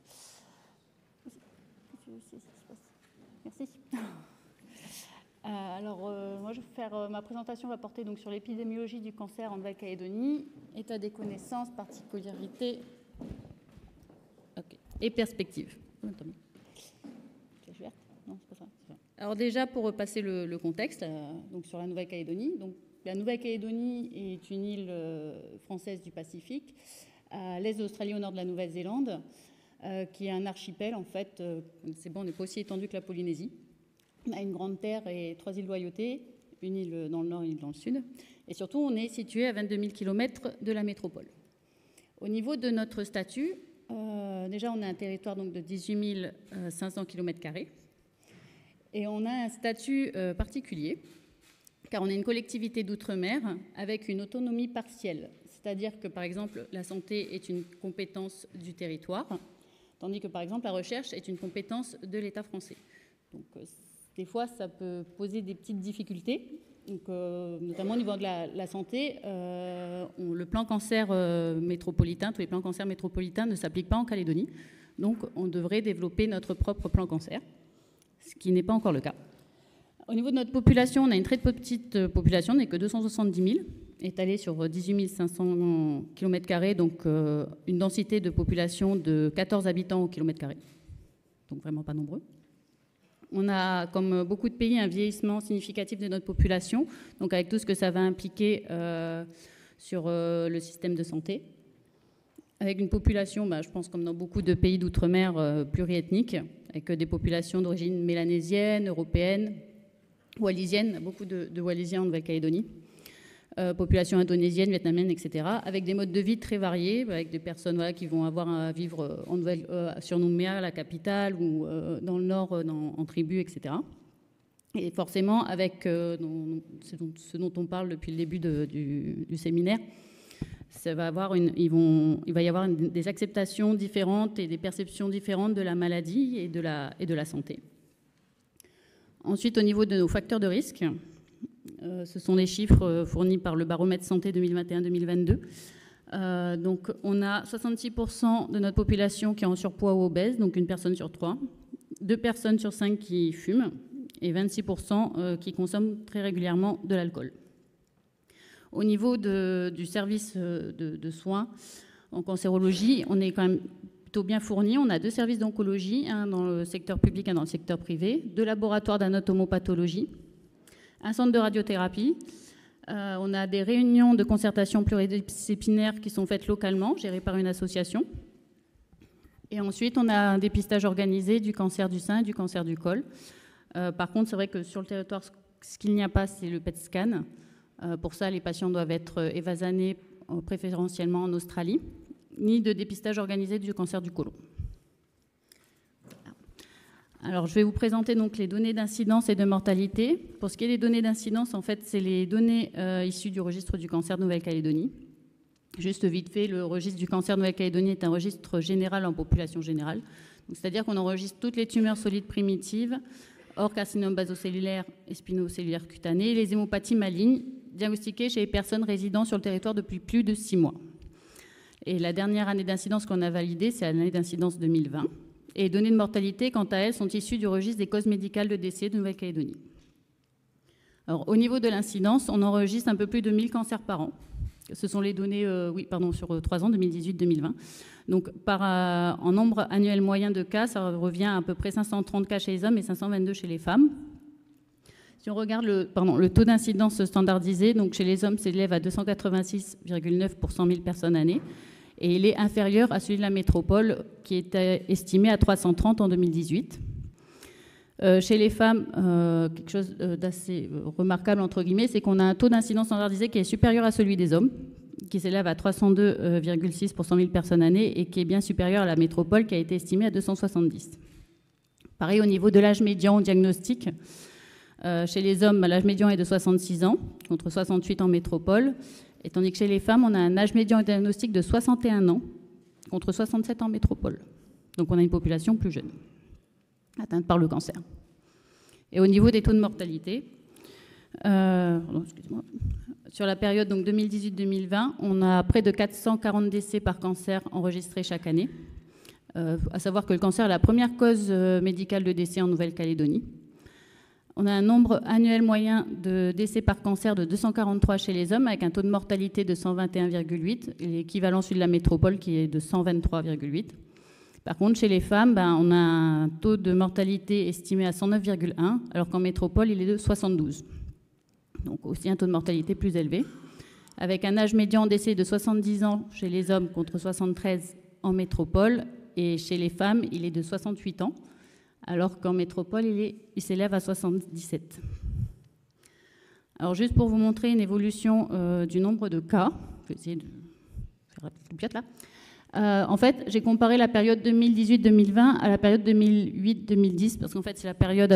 Merci. Moi, je vais faire ma présentation va porter donc sur l'épidémiologie du cancer en Nouvelle-Calédonie, état des connaissances, particularités et perspectives. Alors déjà, pour repasser le contexte, donc sur la Nouvelle-Calédonie. Donc, la Nouvelle-Calédonie est une île française du Pacifique, à l'est de l'Australie, au nord de la Nouvelle-Zélande, qui est un archipel, en fait. C'est bon, on n'est pas aussi étendu que la Polynésie. On a une grande terre et 3 îles loyautés, une île dans le nord et une île dans le sud. Et surtout, on est situé à 22 000 km de la métropole. Au niveau de notre statut, déjà, on a un territoire donc, de 18 500 km². Et on a un statut particulier, car on est une collectivité d'outre-mer avec une autonomie partielle. C'est-à-dire que, par exemple, la santé est une compétence du territoire, tandis que, par exemple, la recherche est une compétence de l'État français. Donc, des fois, ça peut poser des petites difficultés, donc, notamment au niveau de la santé. Le plan cancer métropolitain, tous les plans cancer métropolitains ne s'appliquent pas en Calédonie. Donc, on devrait développer notre propre plan cancer, ce qui n'est pas encore le cas. Au niveau de notre population, on a une très petite population, on n'est que 270 000, étalée sur 18 500 km², donc une densité de population de 14 habitants au km², donc vraiment pas nombreux. On a, comme beaucoup de pays, un vieillissement significatif de notre population, donc avec tout ce que ça va impliquer sur le système de santé. Avec une population, je pense comme dans beaucoup de pays d'outre-mer, pluriethnique, avec des populations d'origine mélanésienne, européenne, wallisienne, beaucoup de Wallisiens en Nouvelle-Calédonie, population indonésienne, vietnamienne, etc., avec des modes de vie très variés, avec des personnes qui vont avoir à vivre sur Nouméa, la capitale, ou dans le nord, en tribu, etc. Et forcément, avec ce dont on parle depuis le début du séminaire, il va y avoir des acceptations différentes et des perceptions différentes de la maladie et de la santé. Ensuite, au niveau de nos facteurs de risque, ce sont les chiffres fournis par le baromètre santé 2021-2022. Donc, on a 66% de notre population qui est en surpoids ou obèse, donc une personne sur 3, 2 personnes sur 5 qui fument et 26% qui consomment très régulièrement de l'alcool. Au niveau du service de soins en cancérologie, on est quand même plutôt bien fourni. On a 2 services d'oncologie, un dans le secteur public, un dans le secteur privé, 2 laboratoires d'anatomopathologie, un centre de radiothérapie. On a des réunions de concertation pluridisciplinaires qui sont faites localement, gérées par une association. Et ensuite, on a un dépistage organisé du cancer du sein et du cancer du col. Par contre, c'est vrai que sur le territoire, ce qu'il n'y a pas, c'est le PET scan. Pour ça, les patients doivent être évasanés préférentiellement en Australie, ni de dépistage organisé du cancer du côlon. Alors, je vais vous présenter donc les données d'incidence et de mortalité. Pour ce qui est des données d'incidence, en fait, c'est les données issues du registre du cancer de Nouvelle-Calédonie. Juste vite fait, le registre du cancer de Nouvelle-Calédonie est un registre général en population générale. C'est-à-dire qu'on enregistre toutes les tumeurs solides primitives, hors carcinome basocellulaire et spinocellulaire cutané, les hémopathies malignes diagnostiquées chez les personnes résidant sur le territoire depuis plus de 6 mois. Et la dernière année d'incidence qu'on a validée, c'est l'année d'incidence 2020. Et les données de mortalité, quant à elles, sont issues du registre des causes médicales de décès de Nouvelle-Calédonie. Alors, au niveau de l'incidence, on enregistre un peu plus de 1000 cancers par an. Ce sont les données sur 3 ans, 2018-2020. Donc, en nombre annuel moyen de cas, ça revient à peu près 530 cas chez les hommes et 522 chez les femmes. Si on regarde le taux d'incidence standardisé, donc chez les hommes, s'élève à 286,9 pour 100 000 personnes années. Et il est inférieur à celui de la métropole, qui était estimé à 330 en 2018. Chez les femmes, quelque chose d'assez remarquable, entre guillemets, c'est qu'on a un taux d'incidence standardisé qui est supérieur à celui des hommes, qui s'élève à 302,6 pour 100 000 personnes années et qui est bien supérieur à la métropole, qui a été estimée à 270. Pareil, au niveau de l'âge médian au diagnostic, chez les hommes, l'âge médian est de 66 ans, contre 68 en métropole, et tandis que chez les femmes, on a un âge médian au diagnostic de 61 ans, contre 67 en métropole. Donc on a une population plus jeune, atteinte par le cancer. Et au niveau des taux de mortalité, sur la période 2018-2020, on a près de 440 décès par cancer enregistrés chaque année. À savoir que le cancer est la première cause médicale de décès en Nouvelle-Calédonie. On a un nombre annuel moyen de décès par cancer de 243 chez les hommes, avec un taux de mortalité de 121,8, et l'équivalent celui de la métropole qui est de 123,8. Par contre, chez les femmes, on a un taux de mortalité estimé à 109,1, alors qu'en métropole, il est de 72. Donc aussi un taux de mortalité plus élevé, avec un âge médian décès de 70 ans chez les hommes contre 73 en métropole, et chez les femmes, il est de 68 ans, alors qu'en métropole, il s'élève à 77. Alors juste pour vous montrer une évolution du nombre de cas, je vais essayer de faire la petite loupiote là. En fait, j'ai comparé la période 2018-2020 à la période 2008-2010, parce qu'en fait, c'est la période,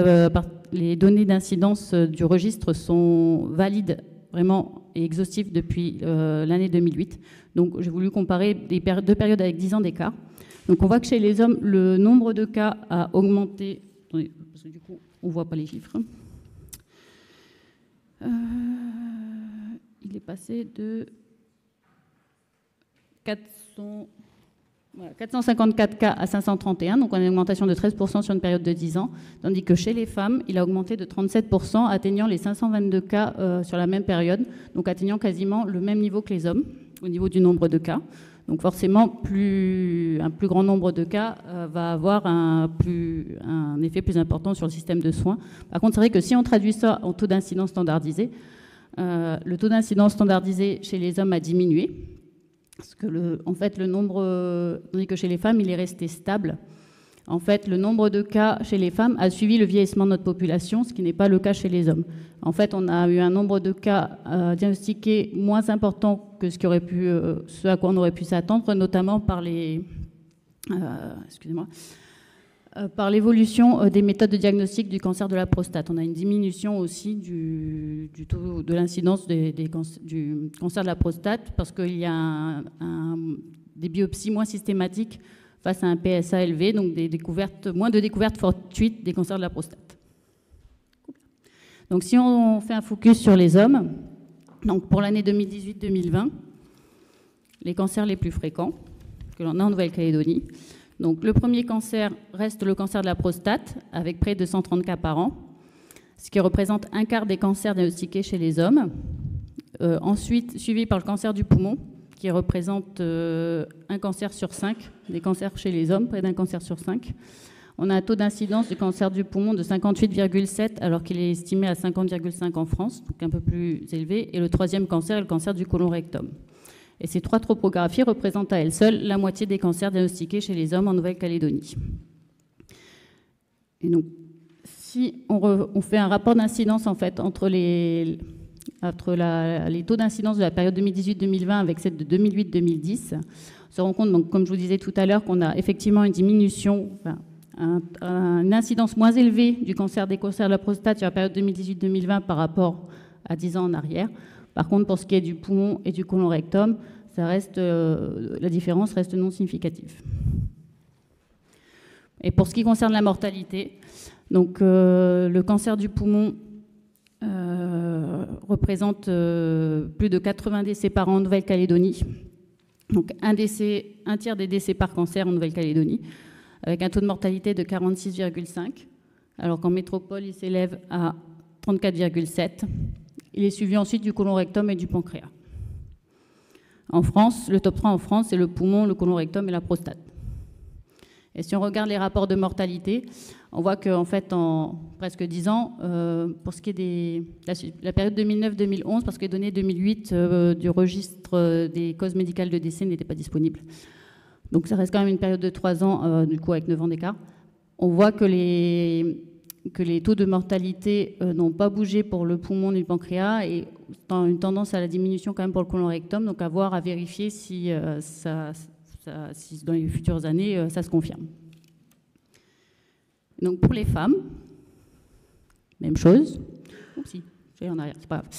les données d'incidence du registre sont valides vraiment et exhaustives depuis l'année 2008. Donc, j'ai voulu comparer deux périodes avec 10 ans d'écart. Donc, on voit que chez les hommes, le nombre de cas a augmenté. Attendez, parce que du coup, on ne voit pas les chiffres. Il est passé de 454 cas à 531, donc on a une augmentation de 13% sur une période de 10 ans, tandis que chez les femmes, il a augmenté de 37%, atteignant les 522 cas sur la même période, donc atteignant quasiment le même niveau que les hommes, au niveau du nombre de cas. Donc forcément, un plus grand nombre de cas va avoir un effet plus important sur le système de soins. Par contre, c'est vrai que si on traduit ça en taux d'incidence standardisé, le taux d'incidence standardisé chez les hommes a diminué, parce que en fait, le nombre, tandis que chez les femmes, il est resté stable. En fait, le nombre de cas chez les femmes a suivi le vieillissement de notre population, ce qui n'est pas le cas chez les hommes. En fait, on a eu un nombre de cas diagnostiqués moins important que ce à quoi on aurait pu s'attendre, notamment par par l'évolution des méthodes de diagnostic du cancer de la prostate. On a une diminution aussi du taux de l'incidence du cancer de la prostate, parce qu'il y a des biopsies moins systématiques face à un PSA élevé, donc moins de découvertes fortuites des cancers de la prostate. Donc si on fait un focus sur les hommes, donc pour l'année 2018-2020, les cancers les plus fréquents que l'on a en Nouvelle-Calédonie. Donc le premier cancer reste le cancer de la prostate, avec près de 130 cas par an, ce qui représente un quart des cancers diagnostiqués chez les hommes. Ensuite, suivi par le cancer du poumon, qui représente un cancer sur 5, des cancers chez les hommes, près d'un cancer sur 5. On a un taux d'incidence du cancer du poumon de 58,7, alors qu'il est estimé à 50,5 en France, donc un peu plus élevé. Et le troisième cancer est le cancer du côlon rectum. Et ces trois topographies représentent à elles seules la moitié des cancers diagnostiqués chez les hommes en Nouvelle-Calédonie. Et donc, si on fait un rapport d'incidence en fait, entre les taux d'incidence de la période 2018-2020 avec celle de 2008-2010, on se rend compte, donc, comme je vous disais tout à l'heure, qu'on a effectivement une diminution, une incidence moins élevée des cancers de la prostate sur la période 2018-2020 par rapport à 10 ans en arrière. Par contre, pour ce qui est du poumon et du côlon rectum, la différence reste non significative. Et pour ce qui concerne la mortalité, donc le cancer du poumon représente plus de 80 décès par an en Nouvelle-Calédonie. Donc un tiers des décès par cancer en Nouvelle-Calédonie, avec un taux de mortalité de 46,5, alors qu'en métropole, il s'élève à 34,7. Il est suivi ensuite du côlon-rectum et du pancréas. En France, le top 3 en France, c'est le poumon, le côlon-rectum et la prostate. Et si on regarde les rapports de mortalité, on voit qu'en fait, en presque 10 ans, pour ce qui est la période 2009-2011, parce que les données 2008 du registre des causes médicales de décès n'étaient pas disponibles. Donc ça reste quand même une période de 3 ans, du coup avec 9 ans d'écart. On voit que les taux de mortalité n'ont pas bougé pour le poumon ni le pancréas et une tendance à la diminution quand même pour le côlon-rectum, donc à voir, à vérifier si dans les futures années, ça se confirme. Donc pour les femmes, même chose. Oupsie, j'ai en arrière, c'est pas grave.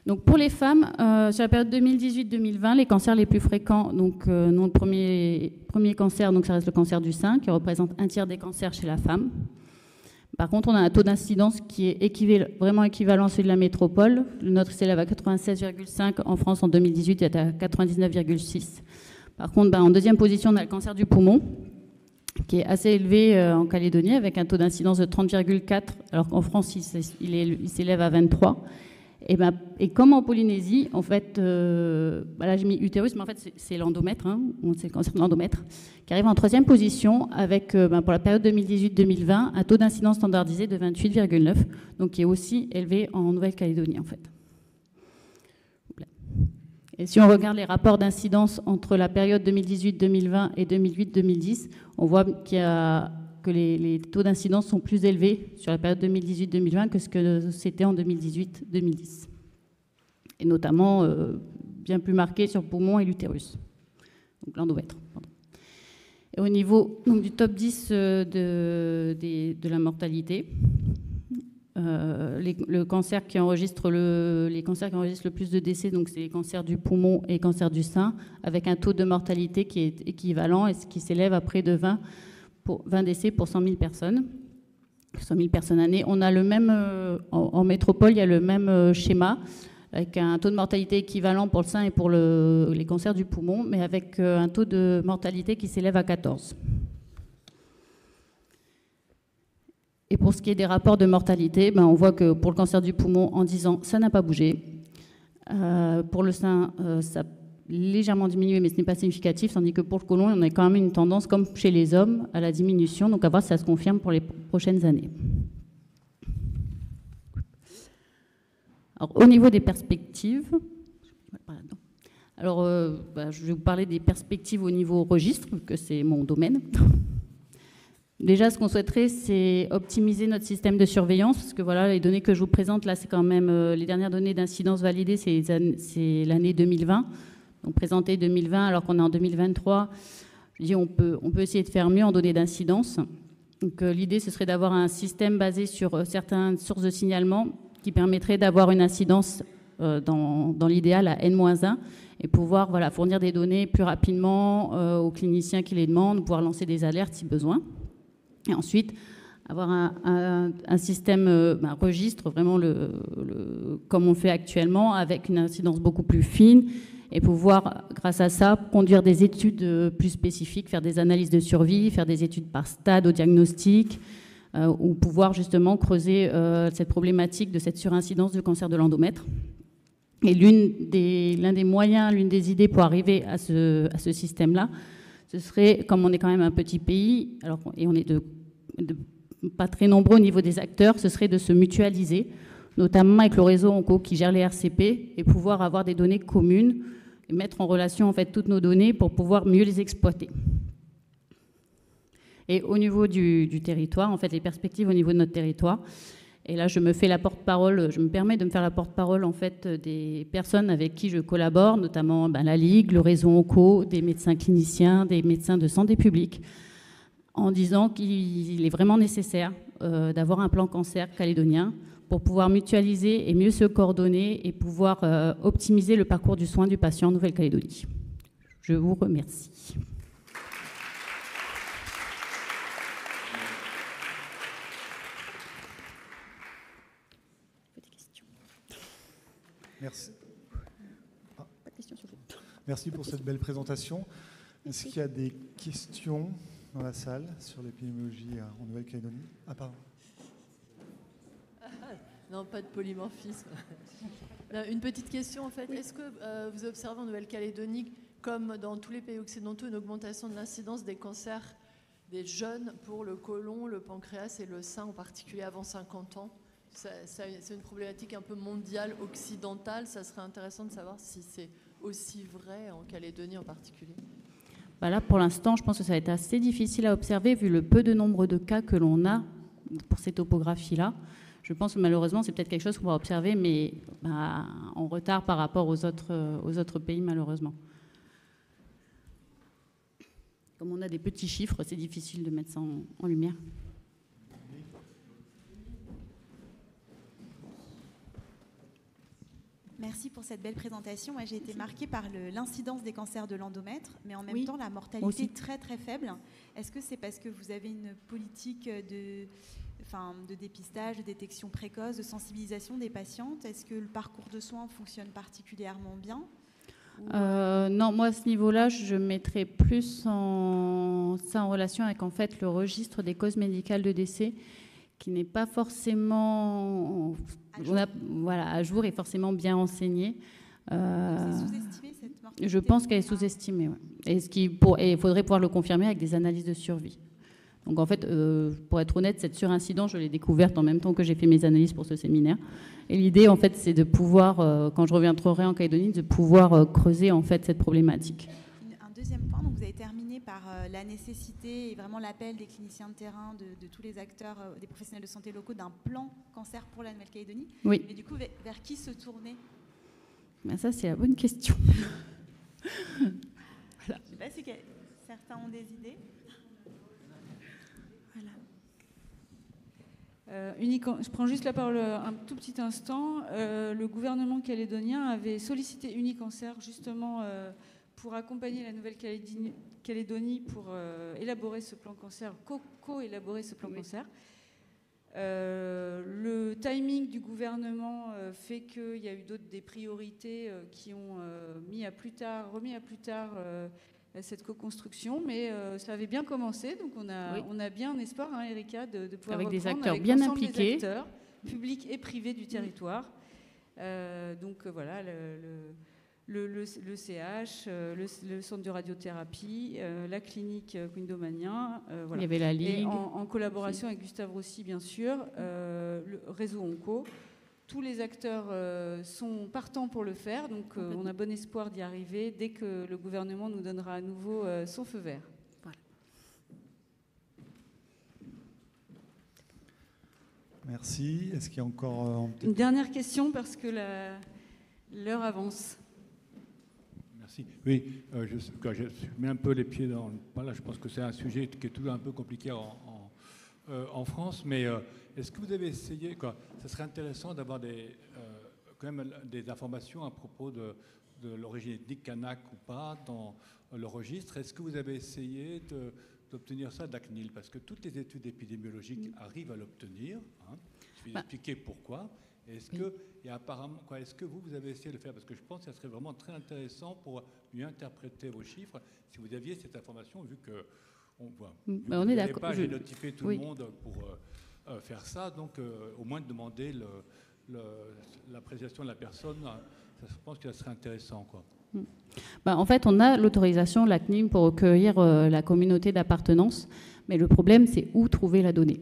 Donc pour les femmes, sur la période 2018-2020, les cancers les plus fréquents, donc non, le premier cancer, donc ça reste le cancer du sein, qui représente un tiers des cancers chez la femme. Par contre, on a un taux d'incidence qui est vraiment équivalent à celui de la métropole. Le nôtre s'élève à 96,5 en France en 2018 et à 99,6. Par contre, en deuxième position, on a le cancer du poumon, qui est assez élevé en Calédonie, avec un taux d'incidence de 30,4, alors qu'en France, il s'élève à 23. Et comme en Polynésie, en fait, là j'ai mis utérus, mais en fait c'est l'endomètre, c'est le cancer de l'endomètre, qui arrive en troisième position avec, pour la période 2018-2020, un taux d'incidence standardisé de 28,9, donc qui est aussi élevé en Nouvelle-Calédonie en fait. Et si on regarde les rapports d'incidence entre la période 2018-2020 et 2008-2010, on voit que les taux d'incidence sont plus élevés sur la période 2018-2020 que ce que c'était en 2018-2010. Et notamment bien plus marqué sur le poumon et l'utérus, donc l'endomètre. Et au niveau donc, du top 10 de la mortalité, les cancers qui enregistrent le plus de décès, donc c'est les cancers du poumon et les cancers du sein, avec un taux de mortalité qui est équivalent et qui s'élève à près de 20 décès pour 100 000 personnes. 100 000 personnes année. On a le même, en métropole, il y a le même schéma, avec un taux de mortalité équivalent pour le sein et pour les cancers du poumon, mais avec un taux de mortalité qui s'élève à 14. Et pour ce qui est des rapports de mortalité, on voit que pour le cancer du poumon, en 10 ans, ça n'a pas bougé. Pour le sein, ça a légèrement diminué, mais ce n'est pas significatif, tandis que pour le côlon, on a quand même une tendance, comme chez les hommes, à la diminution, donc à voir si ça se confirme pour les prochaines années. Alors, au niveau des perspectives, alors, je vais vous parler des perspectives au niveau registre, que c'est mon domaine. Déjà, ce qu'on souhaiterait, c'est optimiser notre système de surveillance, parce que voilà, les données que je vous présente, là, c'est quand même les dernières données d'incidence validées, c'est l'année 2020, donc présentée 2020, alors qu'on est en 2023. Je dis, on peut essayer de faire mieux en données d'incidence. Donc, l'idée, ce serait d'avoir un système basé sur certaines sources de signalement qui permettrait d'avoir une incidence dans l'idéal à N-1 et pouvoir fournir des données plus rapidement aux cliniciens qui les demandent, pouvoir lancer des alertes si besoin. Et ensuite, avoir un système, un registre, vraiment comme on fait actuellement, avec une incidence beaucoup plus fine, et pouvoir, grâce à ça, conduire des études plus spécifiques, faire des analyses de survie, faire des études par stade au diagnostic, ou pouvoir justement creuser cette problématique de cette surincidence du cancer de l'endomètre. Et l'un des moyens, l'une des idées pour arriver à ce système-là, ce serait, comme on est quand même un petit pays, et on est pas très nombreux au niveau des acteurs, ce serait de se mutualiser, notamment avec le réseau ONCO qui gère les RCP, et pouvoir avoir des données communes et mettre en relation en fait toutes nos données pour pouvoir mieux les exploiter. Et au niveau du territoire, en fait, les perspectives au niveau de notre territoire, et là je me permets de me faire la porte-parole en fait des personnes avec qui je collabore, notamment la Ligue, le réseau ONCO, des médecins cliniciens, des médecins de santé publique, en disant qu'il est vraiment nécessaire d'avoir un plan cancer calédonien pour pouvoir mutualiser et mieux se coordonner et pouvoir optimiser le parcours du soin du patient en Nouvelle-Calédonie. Je vous remercie. Merci. Pas de questions sur le... Merci pour cette belle présentation. Est-ce qu'il y a des questions dans la salle sur l'épidémiologie en Nouvelle-Calédonie? Ah, pardon. Non, pas de polymorphisme. Une petite question en fait. Est-ce que vous observez en Nouvelle-Calédonie, comme dans tous les pays occidentaux, une augmentation de l'incidence des cancers des jeunes pour le côlon, le pancréas et le sein en particulier avant 50 ans? C'est une problématique un peu mondiale, occidentale. Ça serait intéressant de savoir si c'est aussi vrai en Calédonie en particulier. Bah là, pour l'instant, je pense que ça va être assez difficile à observer vu le peu de nombre de cas que l'on a pour ces topographies-là. Je pense que malheureusement, c'est peut-être quelque chose qu'on va observer, mais en retard par rapport aux autres pays, malheureusement. Comme on a des petits chiffres, c'est difficile de mettre ça en lumière. Merci pour cette belle présentation. Moi, j'ai été marquée par l'incidence des cancers de l'endomètre, mais en même temps, la mortalité très très faible. Est-ce que c'est parce que vous avez une politique de dépistage, de détection précoce, de sensibilisation des patientes? Est-ce que le parcours de soins fonctionne particulièrement bien? Non, moi à ce niveau-là, je mettrais plus ça en relation avec en fait le registre des causes médicales de décès, qui n'est pas forcément à jour et forcément bien enseigné. C'est sous-estimé cette mortalité? Je pense qu'elle est sous-estimée. Ouais. Et il faudrait pouvoir le confirmer avec des analyses de survie. Donc en fait, pour être honnête, cette surincidence, je l'ai découverte en même temps que j'ai fait mes analyses pour ce séminaire. Et l'idée, en fait, c'est de pouvoir, quand je reviendrai en Calédonie, de pouvoir creuser en fait cette problématique. Un deuxième point, donc vous avez terminé par la nécessité et vraiment l'appel des cliniciens de terrain, de tous les acteurs, des professionnels de santé locaux, d'un plan cancer pour la Nouvelle-Calédonie. Oui. Mais du coup, vers qui se tourner? Ben ça, c'est la bonne question. Voilà. Je ne sais pas si certains ont des idées. Je prends juste la parole un tout petit instant. Le gouvernement calédonien avait sollicité Unicancer justement pour accompagner la Nouvelle-Calédonie pour élaborer ce plan cancer, co-élaborer ce plan cancer. Le timing du gouvernement fait qu'il y a eu des priorités qui ont remis à plus tard cette co-construction, mais ça avait bien commencé, donc on a bien un espoir, hein, Erika, de pouvoir avec des acteurs avec bien impliqués, des acteurs publics et privés du territoire. Donc voilà, le CH, le centre de radiothérapie, la clinique Quindomania, voilà. Il y avait la Ligue. Et en collaboration avec Gustave Roussy, bien sûr, le réseau Onco. Tous les acteurs sont partants pour le faire, donc on a bon espoir d'y arriver dès que le gouvernement nous donnera à nouveau son feu vert. Voilà. Merci. Est-ce qu'il y a encore... Une dernière question, parce que l'heure avance. Merci. Oui, je mets un peu les pieds dans... Voilà, je pense que c'est un sujet qui est toujours un peu compliqué en France, mais est-ce que vous avez essayé, ça serait intéressant d'avoir quand même des informations à propos de l'origine ethnique kanak ou pas dans le registre. Est-ce que vous avez essayé d'obtenir ça de la CNIL? Parce que toutes les études épidémiologiques arrivent à l'obtenir. Hein. Je vais expliquer pourquoi. Est-ce que vous avez essayé de le faire? Parce que je pense que ça serait vraiment très intéressant pour mieux interpréter vos chiffres si vous aviez cette information, vu que on est d'accord. Pas génotyper tout le monde pour faire ça, donc au moins de demander l'appréciation de la personne, je pense que ça serait intéressant, quoi. En fait, on a l'autorisation, la CNIL, pour recueillir la communauté d'appartenance, mais le problème, c'est où trouver la donnée.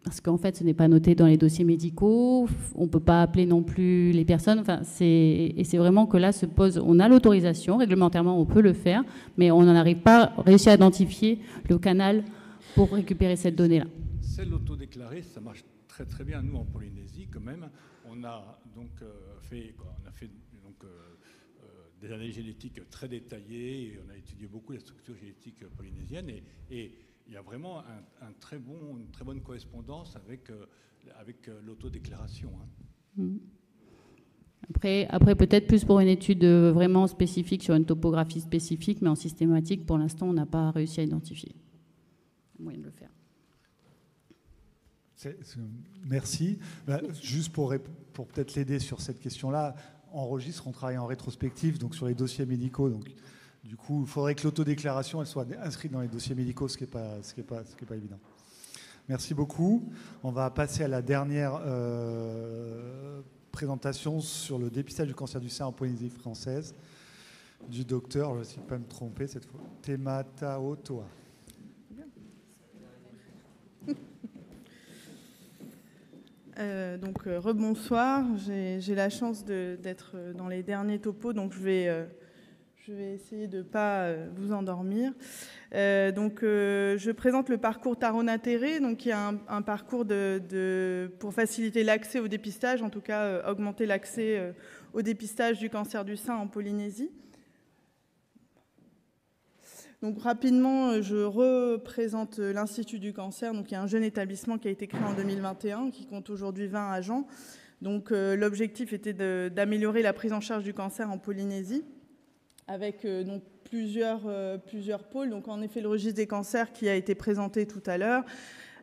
Parce qu'en fait, ce n'est pas noté dans les dossiers médicaux, on ne peut pas appeler non plus les personnes. Et c'est vraiment que là se pose, on a l'autorisation, réglementairement on peut le faire, mais on n'en arrive pas à réussir à identifier le canal pour récupérer cette donnée-là. C'est l'autodéclaré, ça marche très très bien. Nous, en Polynésie, quand même, on a donc fait des analyses génétiques très détaillées, et on a étudié beaucoup la structure génétique polynésienne, et il y a vraiment une très bonne correspondance avec l'autodéclaration. Hein. Après peut-être plus pour une étude vraiment spécifique, sur une topographie spécifique, mais en systématique, pour l'instant, on n'a pas réussi à identifier. Il y a moyen de le faire. Merci. Juste pour peut-être l'aider sur cette question-là, enregistre, on travaille en rétrospective, donc sur les dossiers médicaux. Donc, du coup, il faudrait que l'autodéclaration elle soit inscrite dans les dossiers médicaux, ce qui n'est pas évident. Merci beaucoup. On va passer à la dernière présentation sur le dépistage du cancer du sein en Polynésie française du docteur, je ne vais pas me tromper cette fois, Temata Otoa. Donc rebonsoir, j'ai la chance d'être dans les derniers topos, donc je vais essayer de ne pas vous endormir. Je présente le parcours Tarona Terre, donc qui est un parcours pour faciliter l'accès au dépistage, en tout cas augmenter l'accès au dépistage du cancer du sein en Polynésie. Donc rapidement, je représente l'Institut du cancer, donc il y a un jeune établissement qui a été créé en 2021, qui compte aujourd'hui 20 agents. Donc l'objectif était d'améliorer la prise en charge du cancer en Polynésie, avec donc plusieurs pôles. Donc en effet, le registre des cancers qui a été présenté tout à l'heure,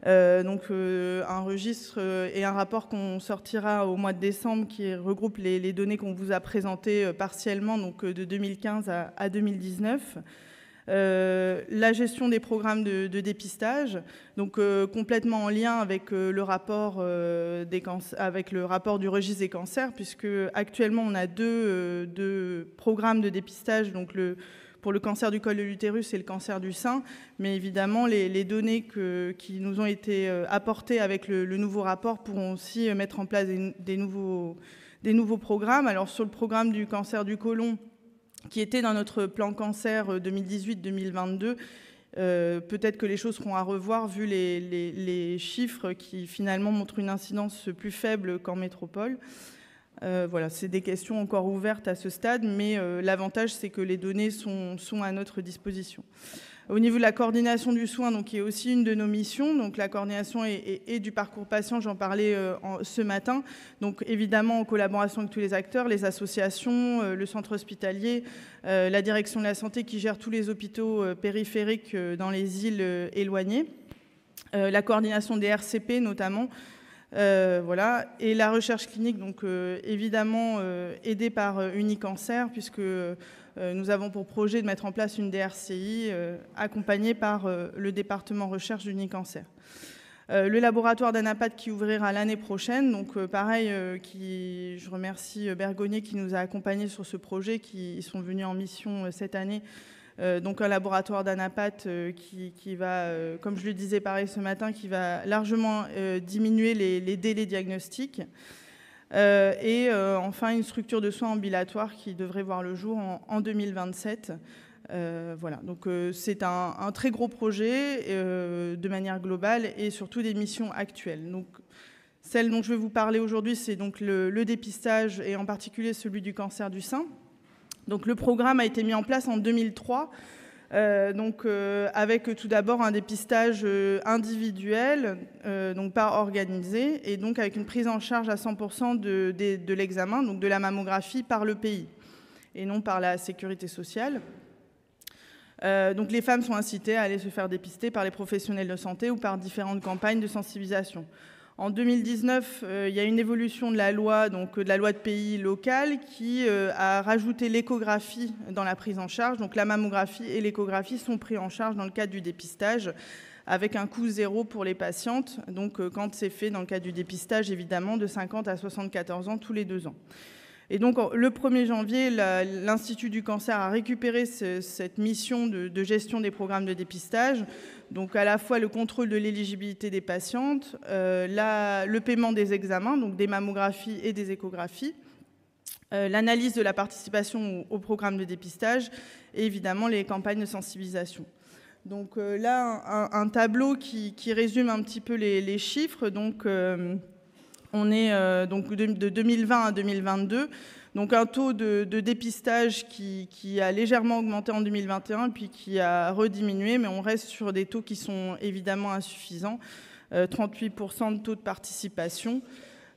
un registre et un rapport qu'on sortira au mois de décembre qui regroupe les données qu'on vous a présentées partiellement, donc de 2015 à 2019. La gestion des programmes de dépistage, donc complètement en lien avec le rapport du registre des cancers, puisque actuellement on a deux programmes de dépistage, donc pour le cancer du col de l'utérus et le cancer du sein, mais évidemment les données qui nous ont été apportées avec le nouveau rapport pourront aussi mettre en place des nouveaux programmes. Alors sur le programme du cancer du côlon, qui était dans notre plan cancer 2018-2022. Peut-être que les choses seront à revoir vu les chiffres qui finalement montrent une incidence plus faible qu'en métropole. Voilà, c'est des questions encore ouvertes à ce stade, mais l'avantage c'est que les données sont à notre disposition. Au niveau de la coordination du soin, donc, qui est aussi une de nos missions, donc la coordination et du parcours patient, j'en parlais ce matin, donc évidemment en collaboration avec tous les acteurs, les associations, le centre hospitalier, la direction de la santé qui gère tous les hôpitaux périphériques dans les îles éloignées, la coordination des RCP notamment, voilà, et la recherche clinique, donc évidemment aidée par Unicancer, puisque nous avons pour projet de mettre en place une DRCI accompagnée par le département recherche d'Unicancer. Le laboratoire d'Anapat qui ouvrira l'année prochaine, donc pareil, je remercie Bergonier qui nous a accompagnés sur ce projet, qui sont venus en mission cette année. Donc un laboratoire d'Anapat qui va, comme je le disais pareil ce matin, qui va largement diminuer les délais diagnostiques. Enfin une structure de soins ambulatoires qui devrait voir le jour en 2027. Voilà, donc c'est un très gros projet de manière globale et surtout des missions actuelles. Donc, celle dont je vais vous parler aujourd'hui, c'est donc le dépistage et en particulier celui du cancer du sein. Donc le programme a été mis en place en 2003, avec tout d'abord un dépistage individuel, donc pas organisé, et donc avec une prise en charge à 100% de l'examen, donc de la mammographie par le pays, et non par la sécurité sociale. Donc les femmes sont incitées à aller se faire dépister par les professionnels de santé ou par différentes campagnes de sensibilisation. En 2019, il y a une évolution de la loi, donc de la loi de pays locale, qui a rajouté l'échographie dans la prise en charge. Donc la mammographie et l'échographie sont pris en charge dans le cadre du dépistage, avec un coût zéro pour les patientes. Donc quand c'est fait dans le cadre du dépistage, évidemment, de 50 à 74 ans tous les 2 ans. Et donc, le 1er janvier, l'Institut du cancer a récupéré cette mission de gestion des programmes de dépistage, donc à la fois le contrôle de l'éligibilité des patientes, le paiement des examens, donc des mammographies et des échographies, l'analyse de la participation au programme de dépistage et évidemment les campagnes de sensibilisation. Donc là, un tableau qui résume un petit peu les chiffres. Donc, on est donc de 2020 à 2022, donc un taux de dépistage qui a légèrement augmenté en 2021, puis qui a rediminué, mais on reste sur des taux qui sont évidemment insuffisants, 38% de taux de participation.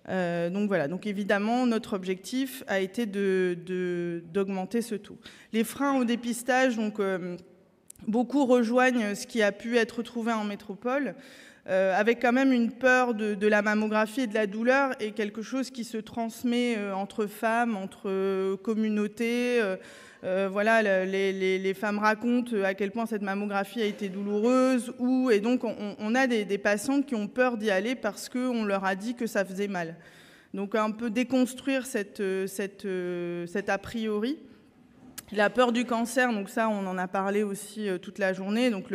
Donc voilà, donc évidemment, notre objectif a été d'augmenter ce taux. Les freins au dépistage, donc beaucoup rejoignent ce qui a pu être trouvé en métropole, avec quand même une peur de la mammographie et de la douleur, et quelque chose qui se transmet entre femmes, entre communautés. Voilà, les femmes racontent à quel point cette mammographie a été douloureuse, et donc on a des patientes qui ont peur d'y aller parce qu'on leur a dit que ça faisait mal. Donc un peu déconstruire cet a priori. La peur du cancer, donc ça on en a parlé aussi toute la journée, donc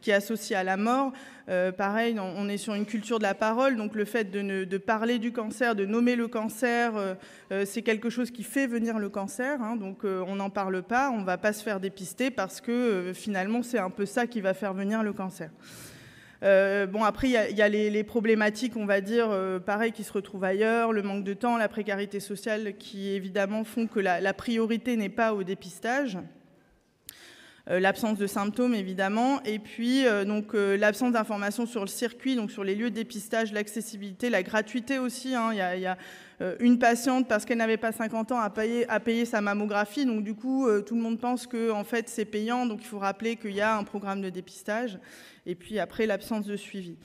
qui est associé à la mort. Pareil, on est sur une culture de la parole, donc le fait de parler du cancer, de nommer le cancer, c'est quelque chose qui fait venir le cancer, hein, donc on n'en parle pas, on ne va pas se faire dépister parce que finalement c'est un peu ça qui va faire venir le cancer. Bon, après, il y a les problématiques, on va dire, pareil, qui se retrouvent ailleurs, le manque de temps, la précarité sociale, qui évidemment font que la priorité n'est pas au dépistage. L'absence de symptômes, évidemment, et puis donc l'absence d'informations sur le circuit, donc sur les lieux de dépistage, l'accessibilité, la gratuité aussi. Hein, il y a une patiente, parce qu'elle n'avait pas 50 ans, a payé sa mammographie, donc du coup, tout le monde pense que en fait, c'est payant, donc il faut rappeler qu'il y a un programme de dépistage, et puis après, l'absence de suivi.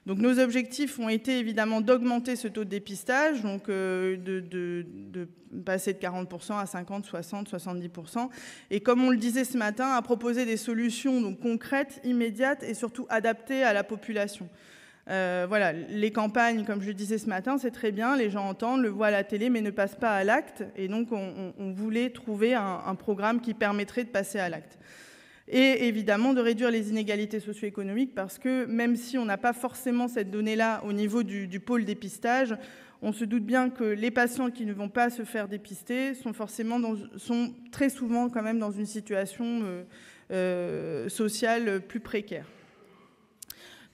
Donc nos objectifs ont été évidemment d'augmenter ce taux de dépistage, donc de passer de 40% à 50, 60, 70%. Et comme on le disait ce matin, à proposer des solutions donc concrètes, immédiates et surtout adaptées à la population. Voilà, les campagnes, comme je le disais ce matin, c'est très bien, les gens entendent, le voient à la télé, mais ne passent pas à l'acte. Et donc on voulait trouver un programme qui permettrait de passer à l'acte. Et évidemment de réduire les inégalités socio-économiques, parce que même si on n'a pas forcément cette donnée-là au niveau du pôle dépistage, on se doute bien que les patients qui ne vont pas se faire dépister sont très souvent quand même dans une situation sociale plus précaire.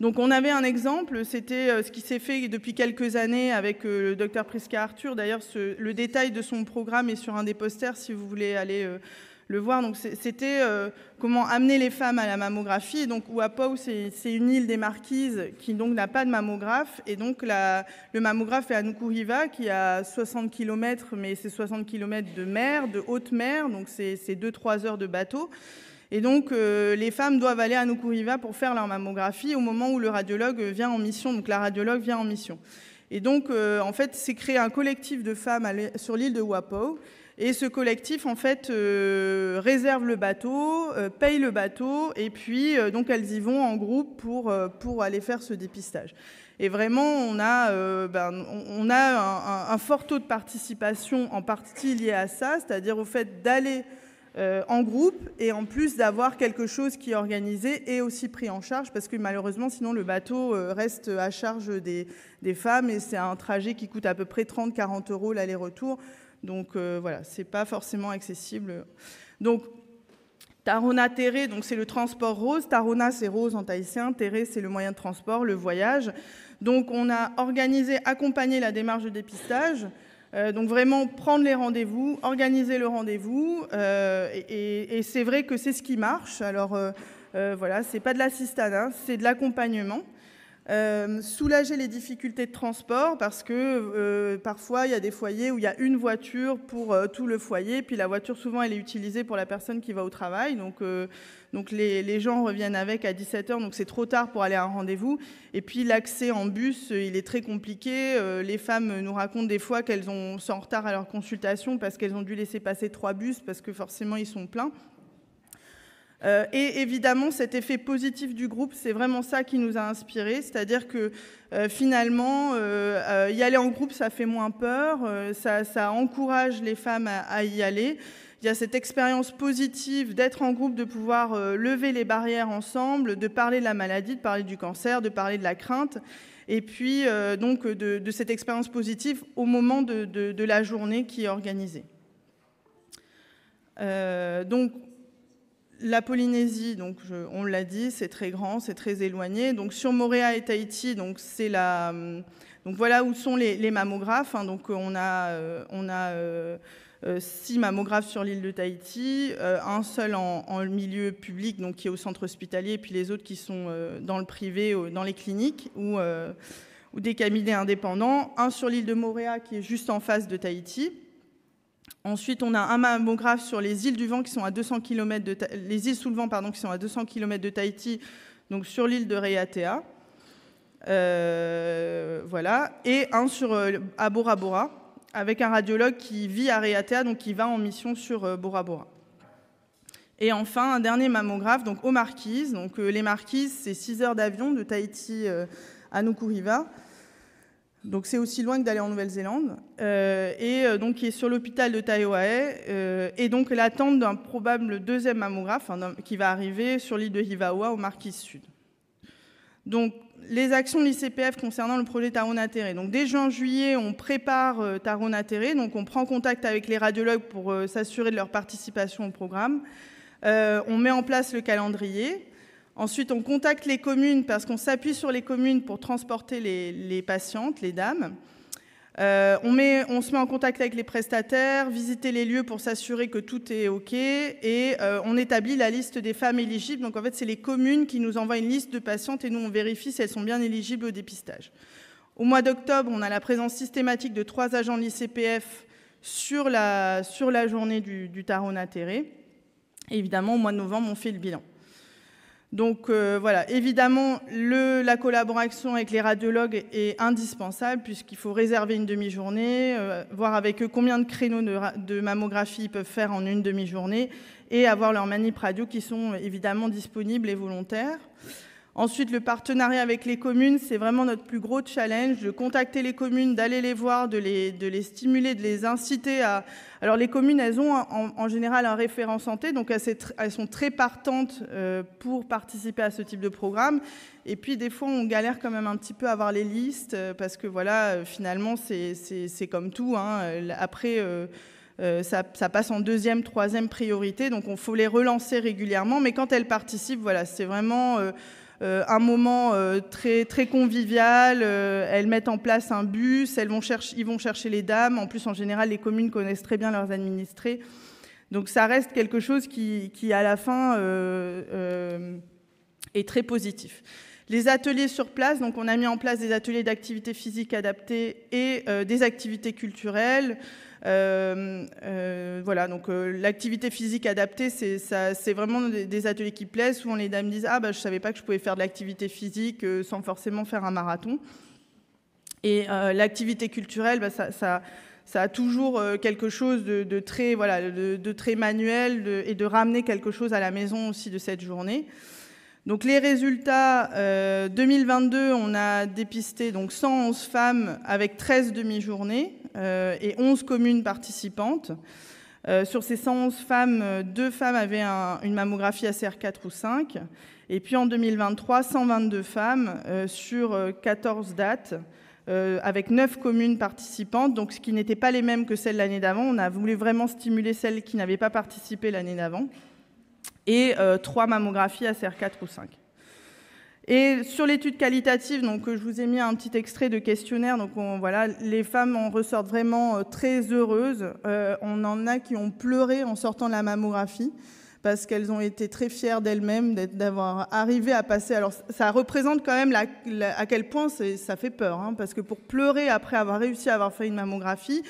Donc on avait un exemple, c'était ce qui s'est fait depuis quelques années avec le docteur Prisca Arthur. D'ailleurs, le détail de son programme est sur un des posters si vous voulez aller le voir. Donc c'était comment amener les femmes à la mammographie. Et donc Ouapou, c'est une île des Marquises qui donc n'a pas de mammographe. Et donc le mammographe est à Nukuhiva qui a 60 km, mais c'est 60 km de mer, de haute mer. Donc c'est 2-3 heures de bateau. Et donc, les femmes doivent aller à Nukuhiva pour faire leur mammographie au moment où le radiologue vient en mission. Donc, la radiologue vient en mission. Et donc, en fait, c'est créé un collectif de femmes sur l'île de Ouapou. Et ce collectif, en fait, réserve le bateau, paye le bateau. Et puis, donc, elles y vont en groupe pour aller faire ce dépistage. Et vraiment, on a un fort taux de participation, en partie lié à ça, c'est-à-dire au fait d'aller en groupe, et en plus d'avoir quelque chose qui est organisé et aussi pris en charge, parce que malheureusement sinon le bateau reste à charge des femmes, et c'est un trajet qui coûte à peu près 30-40 € l'aller-retour, donc voilà, c'est pas forcément accessible. Donc Tarona Tere, donc c'est le transport rose. Tarona c'est rose en tahitien, Tere c'est le moyen de transport, le voyage. Donc on a organisé, accompagné la démarche de dépistage. Donc vraiment prendre les rendez-vous, organiser le rendez-vous, et c'est vrai que c'est ce qui marche. Alors voilà, c'est pas de l'assistanat, c'est de l'accompagnement. Soulager les difficultés de transport, parce que parfois il y a des foyers où il y a une voiture pour tout le foyer, puis la voiture souvent elle est utilisée pour la personne qui va au travail, donc les gens reviennent avec à 17h, donc c'est trop tard pour aller à un rendez-vous. Et puis l'accès en bus, il est très compliqué. Les femmes nous racontent des fois qu'elles sont en retard à leur consultation parce qu'elles ont dû laisser passer 3 bus parce que forcément ils sont pleins. Et évidemment, cet effet positif du groupe, c'est vraiment ça qui nous a inspirés. C'est-à-dire que finalement, y aller en groupe, ça fait moins peur, ça encourage les femmes à y aller. Il y a cette expérience positive d'être en groupe, de pouvoir lever les barrières ensemble, de parler de la maladie, de parler du cancer, de parler de la crainte, et puis donc de cette expérience positive au moment de la journée qui est organisée. Donc la Polynésie, donc on l'a dit, c'est très grand, c'est très éloigné. Donc sur Moorea et Tahiti, donc c'est donc voilà où sont les mammographes. Hein. Donc on a 6 mammographes sur l'île de Tahiti, un seul en milieu public, donc qui est au centre hospitalier, et puis les autres qui sont dans le privé, dans les cliniques ou des cabinets indépendants. Un sur l'île de Moorea qui est juste en face de Tahiti. Ensuite, on a un mammographe sur les îles du vent qui sont à 200 km les îles sous le vent, pardon, qui sont à 200 km de Tahiti, donc sur l'île de Raiatea. Voilà. Et un à Bora Bora, avec un radiologue qui vit à Raiatea, donc qui va en mission sur Bora Bora. Et enfin, un dernier mammographe donc aux Marquises. Donc, les Marquises, c'est 6 heures d'avion de Tahiti à Nuku'hiva. Donc c'est aussi loin que d'aller en Nouvelle-Zélande, donc qui est sur l'hôpital de Taiohae, et donc l'attente d'un probable deuxième mammographe qui va arriver sur l'île de Hivaoa, aux Marquises Sud. Donc les actions de l'ICPF concernant le projet Taronga-Terre. Donc dès juin-juillet, on prépare Taronga-Terre, donc on prend contact avec les radiologues pour s'assurer de leur participation au programme. On met en place le calendrier. Ensuite, on contacte les communes parce qu'on s'appuie sur les communes pour transporter les patientes, les dames. On se met en contact avec les prestataires, visiter les lieux pour s'assurer que tout est OK et on établit la liste des femmes éligibles. Donc en fait, c'est les communes qui nous envoient une liste de patientes et nous, on vérifie si elles sont bien éligibles au dépistage. Au mois d'octobre, on a la présence systématique de 3 agents de l'ICPF sur la journée du Taronga-Terre. Et évidemment, au mois de novembre, on fait le bilan. Donc voilà, évidemment, la collaboration avec les radiologues est indispensable puisqu'il faut réserver une demi-journée, voir avec eux combien de créneaux de mammographie ils peuvent faire en une demi-journée et avoir leurs manip radio qui sont évidemment disponibles et volontaires. Ensuite, le partenariat avec les communes, c'est vraiment notre plus gros challenge, de contacter les communes, d'aller les voir, de les stimuler, de les inciter à... Alors les communes, elles ont en général un référent santé, donc elles sont très partantes pour participer à ce type de programme. Et puis des fois, on galère quand même un petit peu à avoir les listes, parce que voilà, finalement, c'est comme tout. Hein. Après... ça passe en deuxième, troisième priorité, donc il faut les relancer régulièrement. Mais quand elles participent, voilà, c'est vraiment un moment très, très convivial. Elles mettent en place un bus, ils vont chercher les dames. En plus, en général, les communes connaissent très bien leurs administrés. Donc ça reste quelque chose qui à la fin, est très positif. Les ateliers sur place, donc on a mis en place des ateliers d'activité physique adaptée et des activités culturelles. Voilà, donc l'activité physique adaptée, c'est vraiment des ateliers qui plaisent. Souvent les dames disent « Ah, bah, je ne savais pas que je pouvais faire de l'activité physique sans forcément faire un marathon ». Et l'activité culturelle, bah, ça a toujours quelque chose de très, voilà, de très manuel et de ramener quelque chose à la maison aussi de cette journée. Donc les résultats, 2022, on a dépisté donc 111 femmes avec 13 demi-journées et 11 communes participantes. Sur ces 111 femmes, 2 femmes avaient une mammographie ACR4 ou 5. Et puis en 2023, 122 femmes sur 14 dates avec 9 communes participantes, donc ce qui n'était pas les mêmes que celles l'année d'avant. On a voulu vraiment stimuler celles qui n'avaient pas participé l'année d'avant. Et 3 mammographies ACR4 ou 5. Et sur l'étude qualitative, donc, je vous ai mis un petit extrait de questionnaire. Donc, voilà, les femmes en ressortent vraiment très heureuses. On en a qui ont pleuré en sortant de la mammographie parce qu'elles ont été très fières d'elles-mêmes d'avoir arrivé à passer. Alors, ça représente quand même à quel point ça fait peur, hein, parce que pour pleurer après avoir réussi à avoir fait une mammographie,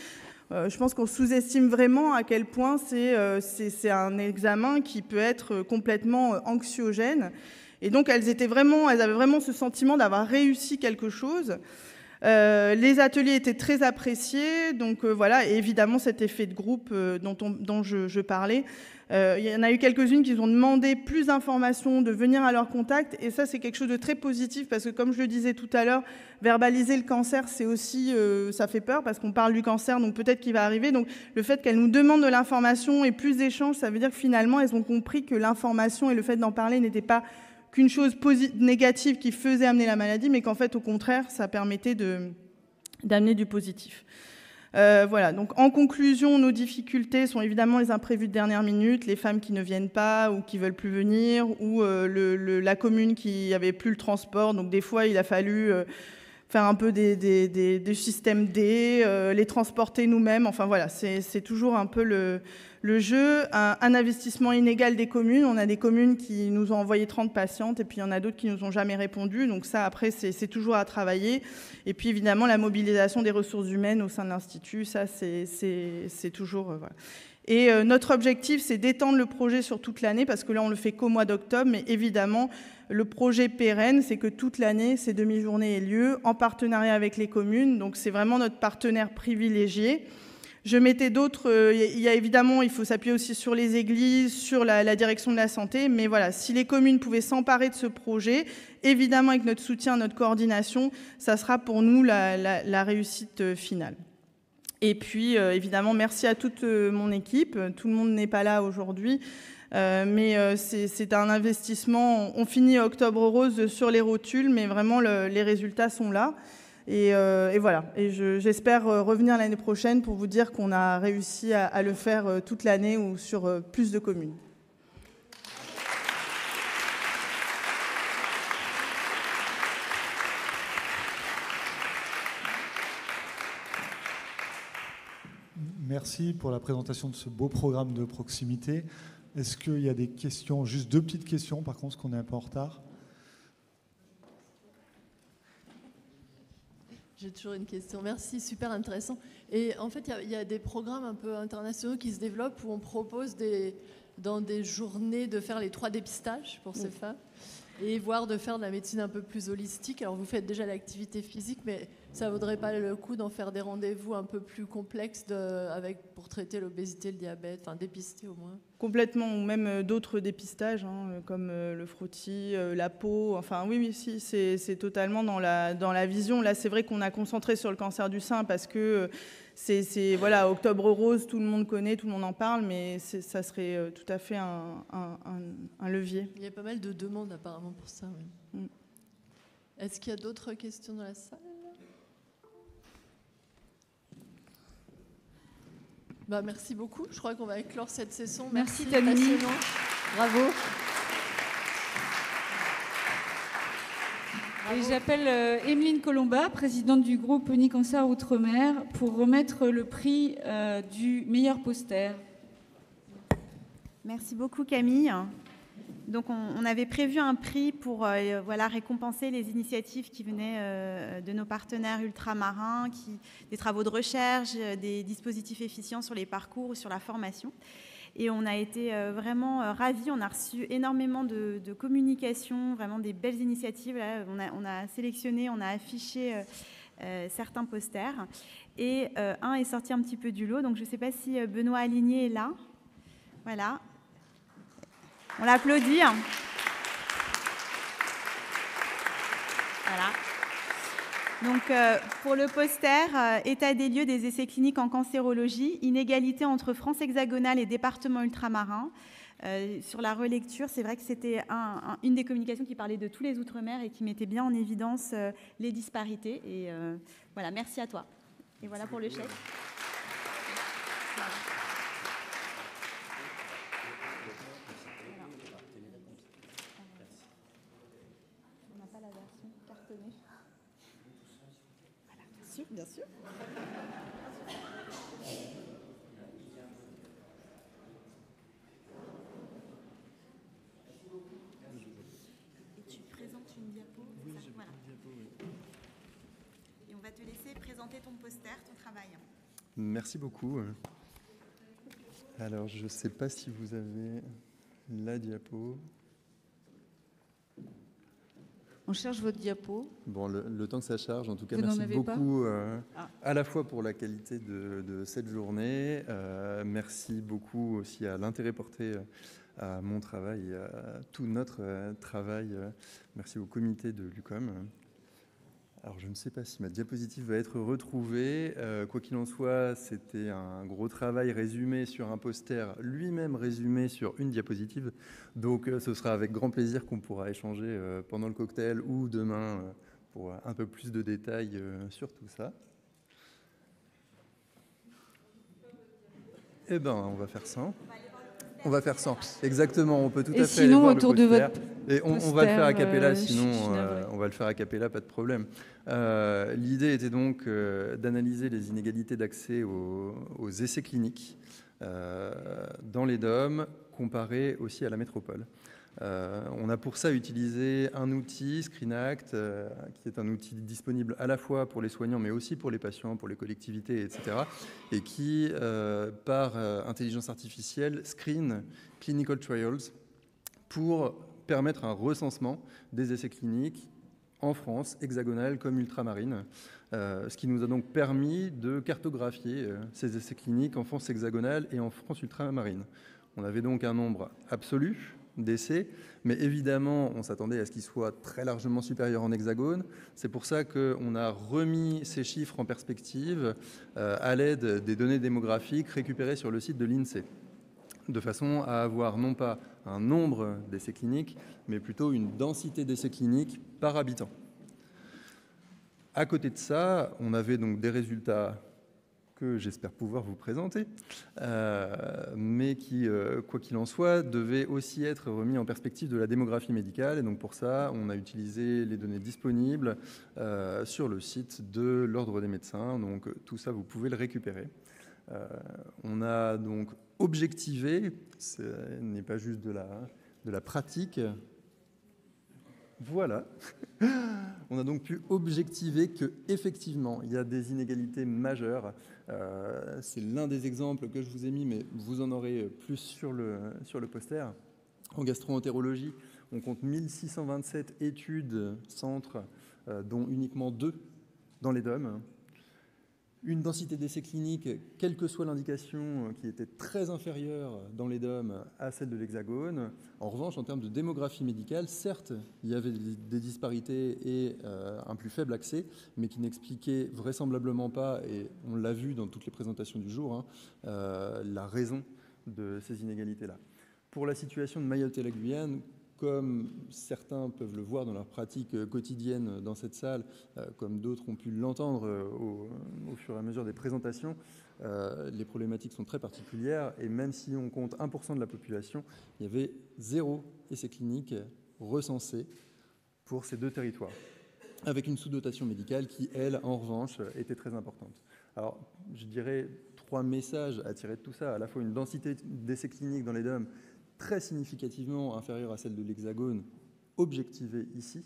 je pense qu'on sous-estime vraiment à quel point c'est un examen qui peut être complètement anxiogène. Et donc, elles avaient vraiment ce sentiment d'avoir réussi quelque chose. Les ateliers étaient très appréciés. Donc, voilà, et évidemment, cet effet de groupe dont je parlais. Il y en a eu quelques-unes qui ont demandé plus d'informations, de venir à leur contact. Et ça, c'est quelque chose de très positif parce que, comme je le disais tout à l'heure, verbaliser le cancer, c'est aussi, ça fait peur parce qu'on parle du cancer, donc peut-être qu'il va arriver. Donc, le fait qu'elles nous demandent de l'information et plus d'échanges, ça veut dire que finalement, elles ont compris que l'information et le fait d'en parler n'était pas qu'une chose négative qui faisait amener la maladie, mais qu'en fait, au contraire, ça permettait d'amener du positif. Voilà, donc en conclusion, nos difficultés sont évidemment les imprévus de dernière minute, les femmes qui ne viennent pas ou qui ne veulent plus venir, ou la commune qui n'avait plus le transport. Donc des fois, il a fallu faire un peu des systèmes D, les transporter nous-mêmes. Enfin voilà, c'est toujours un peu le jeu. Un investissement inégal des communes. On a des communes qui nous ont envoyé 30 patientes et puis il y en a d'autres qui nous ont jamais répondu. Donc ça, après, c'est toujours à travailler. Et puis évidemment, la mobilisation des ressources humaines au sein de l'Institut, ça, c'est toujours... voilà. Et notre objectif, c'est d'étendre le projet sur toute l'année, parce que là, on le fait qu'au mois d'octobre, mais évidemment, le projet pérenne, c'est que toute l'année, ces demi-journées aient lieu, en partenariat avec les communes. Donc, c'est vraiment notre partenaire privilégié. Je mettais d'autres... il y a évidemment, il faut s'appuyer aussi sur les églises, sur la direction de la santé, mais voilà, si les communes pouvaient s'emparer de ce projet, évidemment, avec notre soutien, notre coordination, ça sera pour nous la réussite finale. Et puis, évidemment, merci à toute mon équipe. Tout le monde n'est pas là aujourd'hui, mais c'est un investissement. On finit Octobre Rose sur les rotules, mais vraiment, les résultats sont là. Et voilà. Et j'espère revenir l'année prochaine pour vous dire qu'on a réussi à le faire toute l'année ou sur plus de communes. Merci pour la présentation de ce beau programme de proximité. Est-ce qu'il y a des questions? Juste 2 petites questions, par contre, parce qu'on est un peu en retard. J'ai toujours une question. Merci, super intéressant. Et en fait, il y a des programmes un peu internationaux qui se développent où on propose dans des journées de faire les 3 dépistages pour ces femmes et voire de faire de la médecine un peu plus holistique. Alors, vous faites déjà l'activité physique, mais ça ne vaudrait pas le coup d'en faire des rendez-vous un peu plus complexes pour traiter l'obésité, le diabète, enfin dépister au moins. Complètement, ou même d'autres dépistages, comme le frottis, la peau. Enfin, oui, si, c'est totalement dans la vision. Là, c'est vrai qu'on a concentré sur le cancer du sein parce que c'est voilà, Octobre Rose, tout le monde connaît, tout le monde en parle, mais ça serait tout à fait un levier. Il y a pas mal de demandes apparemment pour ça. Oui. Est-ce qu'il y a d'autres questions dans la salle? Merci beaucoup. Je crois qu'on va éclore cette session. Merci Tammy. Bravo. Et j'appelle Emeline Colomba, présidente du groupe Unicancer Outre-mer, pour remettre le prix du meilleur poster. Merci beaucoup Camille. Donc on avait prévu un prix pour récompenser les initiatives qui venaient de nos partenaires ultramarins, des travaux de recherche, des dispositifs efficients sur les parcours ou sur la formation. Et on a été vraiment ravis. On a reçu énormément de communication, vraiment des belles initiatives. Là, on a sélectionné, on a affiché certains posters. Et un est sorti un petit peu du lot. Donc je ne sais pas si Benoît Aligné est là. Voilà. On l'applaudit. Voilà. Donc, pour le poster, état des lieux des essais cliniques en cancérologie, inégalité entre France hexagonale et départements ultramarins. Sur la relecture, c'est vrai que c'était une des communications qui parlait de tous les Outre-mer et qui mettait bien en évidence les disparités. Et voilà, merci à toi. Et voilà pour le chèque. Voilà. On n'a pas la version cartonnée. Voilà, bien sûr, bien sûr. Et tu présentes une diapo, c'est ça? Voilà. Et on va te laisser présenter ton poster, ton travail. Merci beaucoup. Alors, je ne sais pas si vous avez la diapo. On cherche votre diapo. Bon, le temps que ça charge, en tout cas, Vous merci beaucoup à la fois pour la qualité de cette journée. Merci beaucoup aussi à l'intérêt porté à mon travail et à tout notre travail. Merci au comité de l'UQOM. Alors, je ne sais pas si ma diapositive va être retrouvée. Quoi qu'il en soit, c'était un gros travail résumé sur un poster, lui-même résumé sur une diapositive. Donc, ce sera avec grand plaisir qu'on pourra échanger pendant le cocktail ou demain pour un peu plus de détails sur tout ça. Eh bien, on va faire ça. On va faire ça. Exactement, on peut tout à fait aller voir le poster. Et on va le faire à cappella, sinon on va va le faire a cappella, pas de problème. L'idée était donc d'analyser les inégalités d'accès aux essais cliniques dans les DOM, comparé aussi à la métropole. On a pour ça utilisé un outil, ScreenAct, qui est un outil disponible à la fois pour les soignants, mais aussi pour les patients, pour les collectivités, etc. Et qui, par intelligence artificielle, screen clinical trials pour permettre un recensement des essais cliniques en France, hexagonale comme ultramarine, ce qui nous a donc permis de cartographier ces essais cliniques en France hexagonale et en France ultramarine. On avait donc un nombre absolu d'essais, mais évidemment, on s'attendait à ce qu'ils soient très largement supérieurs en hexagone. C'est pour ça qu'on a remis ces chiffres en perspective à l'aide des données démographiques récupérées sur le site de l'INSEE, de façon à avoir non pas un nombre d'essais cliniques, mais plutôt une densité d'essais cliniques par habitant. À côté de ça, on avait donc des résultats que j'espère pouvoir vous présenter, mais qui, quoi qu'il en soit, devaient aussi être remis en perspective de la démographie médicale. Et donc pour ça, on a utilisé les données disponibles sur le site de l'Ordre des médecins. Donc tout ça, vous pouvez le récupérer. On a donc objectivé, ce n'est pas juste de la pratique. Voilà. On a donc pu objectiver qu'effectivement, il y a des inégalités majeures. C'est l'un des exemples que je vous ai mis, mais vous en aurez plus sur le poster. En gastro-entérologie, on compte 1627 études centres, dont uniquement 2 dans les DOM. Une densité d'essais cliniques, quelle que soit l'indication, qui était très inférieure dans les DOM à celle de l'Hexagone. En revanche, en termes de démographie médicale, certes, il y avait des disparités et un plus faible accès, mais qui n'expliquaient vraisemblablement pas, et on l'a vu dans toutes les présentations du jour, la raison de ces inégalités-là. Pour la situation de Mayotte et la Guyane, comme certains peuvent le voir dans leur pratique quotidienne dans cette salle, comme d'autres ont pu l'entendre au fur et à mesure des présentations, les problématiques sont très particulières. Et même si on compte 1% de la population, il y avait 0 essai clinique recensé pour ces 2 territoires, avec une sous-dotation médicale qui, elle, en revanche, était très importante. Alors, je dirais 3 messages à tirer de tout ça, à la fois une densité d'essais cliniques dans les DOM très significativement inférieure à celle de l'Hexagone, objectivée ici.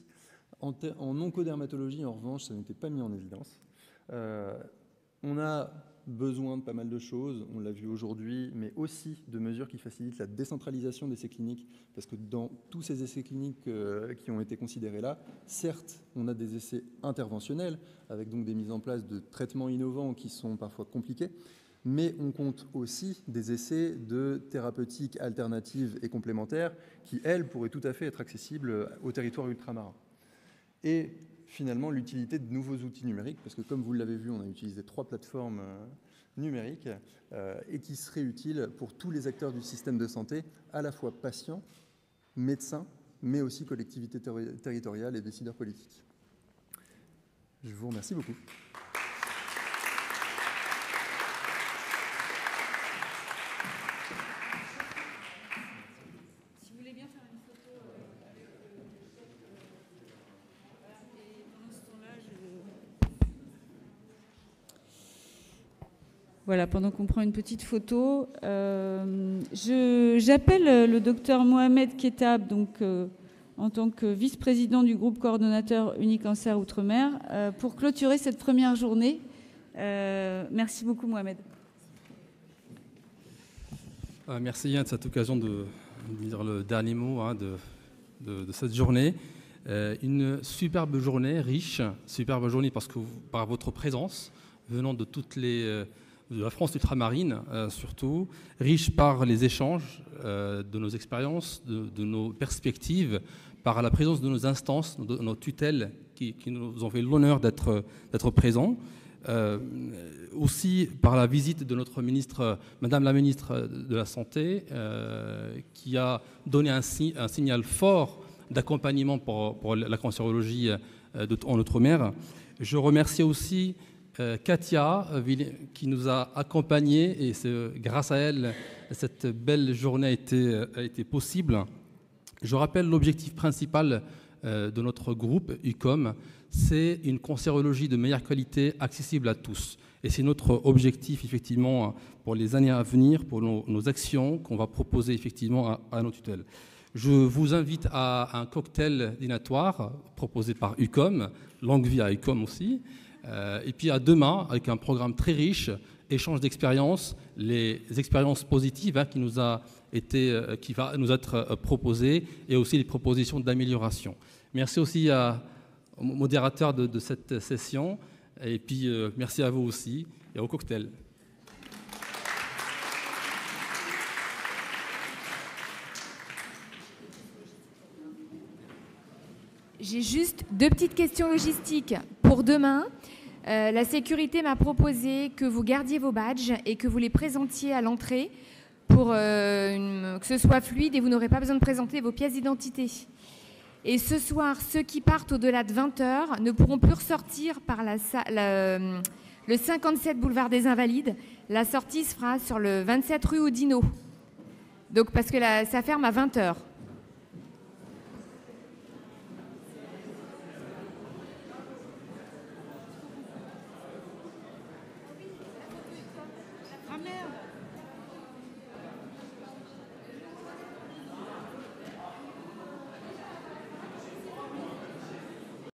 En oncodermatologie, en revanche, ça n'était pas mis en évidence. On a besoin de pas mal de choses, on l'a vu aujourd'hui, mais aussi de mesures qui facilitent la décentralisation d'essais cliniques, parce que dans tous ces essais cliniques qui ont été considérés là, certes, on a des essais interventionnels, avec donc des mises en place de traitements innovants qui sont parfois compliqués, mais on compte aussi des essais de thérapeutiques alternatives et complémentaires qui, elles, pourraient tout à fait être accessibles aux territoires ultramarins. Et finalement, l'utilité de nouveaux outils numériques, parce que comme vous l'avez vu, on a utilisé 3 plateformes numériques et qui seraient utiles pour tous les acteurs du système de santé, à la fois patients, médecins, mais aussi collectivités territoriales et décideurs politiques. Je vous remercie beaucoup. Voilà, pendant qu'on prend une petite photo, j'appelle le docteur Mohamed Ketab, donc, en tant que vice-président du groupe coordonnateur Unicancer Outre-mer, pour clôturer cette première journée. Merci beaucoup, Mohamed. Merci Yann de cette occasion de dire le dernier mot de cette journée. Une superbe journée, riche, superbe journée parce que par votre présence, venant de de la France ultramarine surtout, riche par les échanges de nos expériences, de nos perspectives, par la présence de nos instances, de nos tutelles qui nous ont fait l'honneur d'être présents. Aussi par la visite de notre ministre, Madame la ministre de la Santé, qui a donné un signal fort d'accompagnement pour la cancérologie en Outre-mer. Je remercie aussi Katia, qui nous a accompagnés, et grâce à elle, cette belle journée a été possible. Je rappelle l'objectif principal de notre groupe UCOM, c'est une cancérologie de meilleure qualité accessible à tous. Et c'est notre objectif, effectivement, pour les années à venir, pour nos actions qu'on va proposer, effectivement, à nos tutelles. Je vous invite à un cocktail dînatoire proposé par UCOM, longue vie à UCOM aussi, et puis à demain, avec un programme très riche, échange d'expériences, les expériences positives qui va nous être proposées, et aussi les propositions d'amélioration. Merci aussi au modérateur de cette session, et puis merci à vous aussi, et au cocktail. J'ai juste 2 petites questions logistiques pour demain. La sécurité m'a proposé que vous gardiez vos badges et que vous les présentiez à l'entrée pour que ce soit fluide et vous n'aurez pas besoin de présenter vos pièces d'identité. Et ce soir, ceux qui partent au-delà de 20h ne pourront plus ressortir par le 57 boulevard des Invalides. La sortie se fera sur le 27 rue Oudinot. Donc, parce que ça ferme à 20h. Ah merde!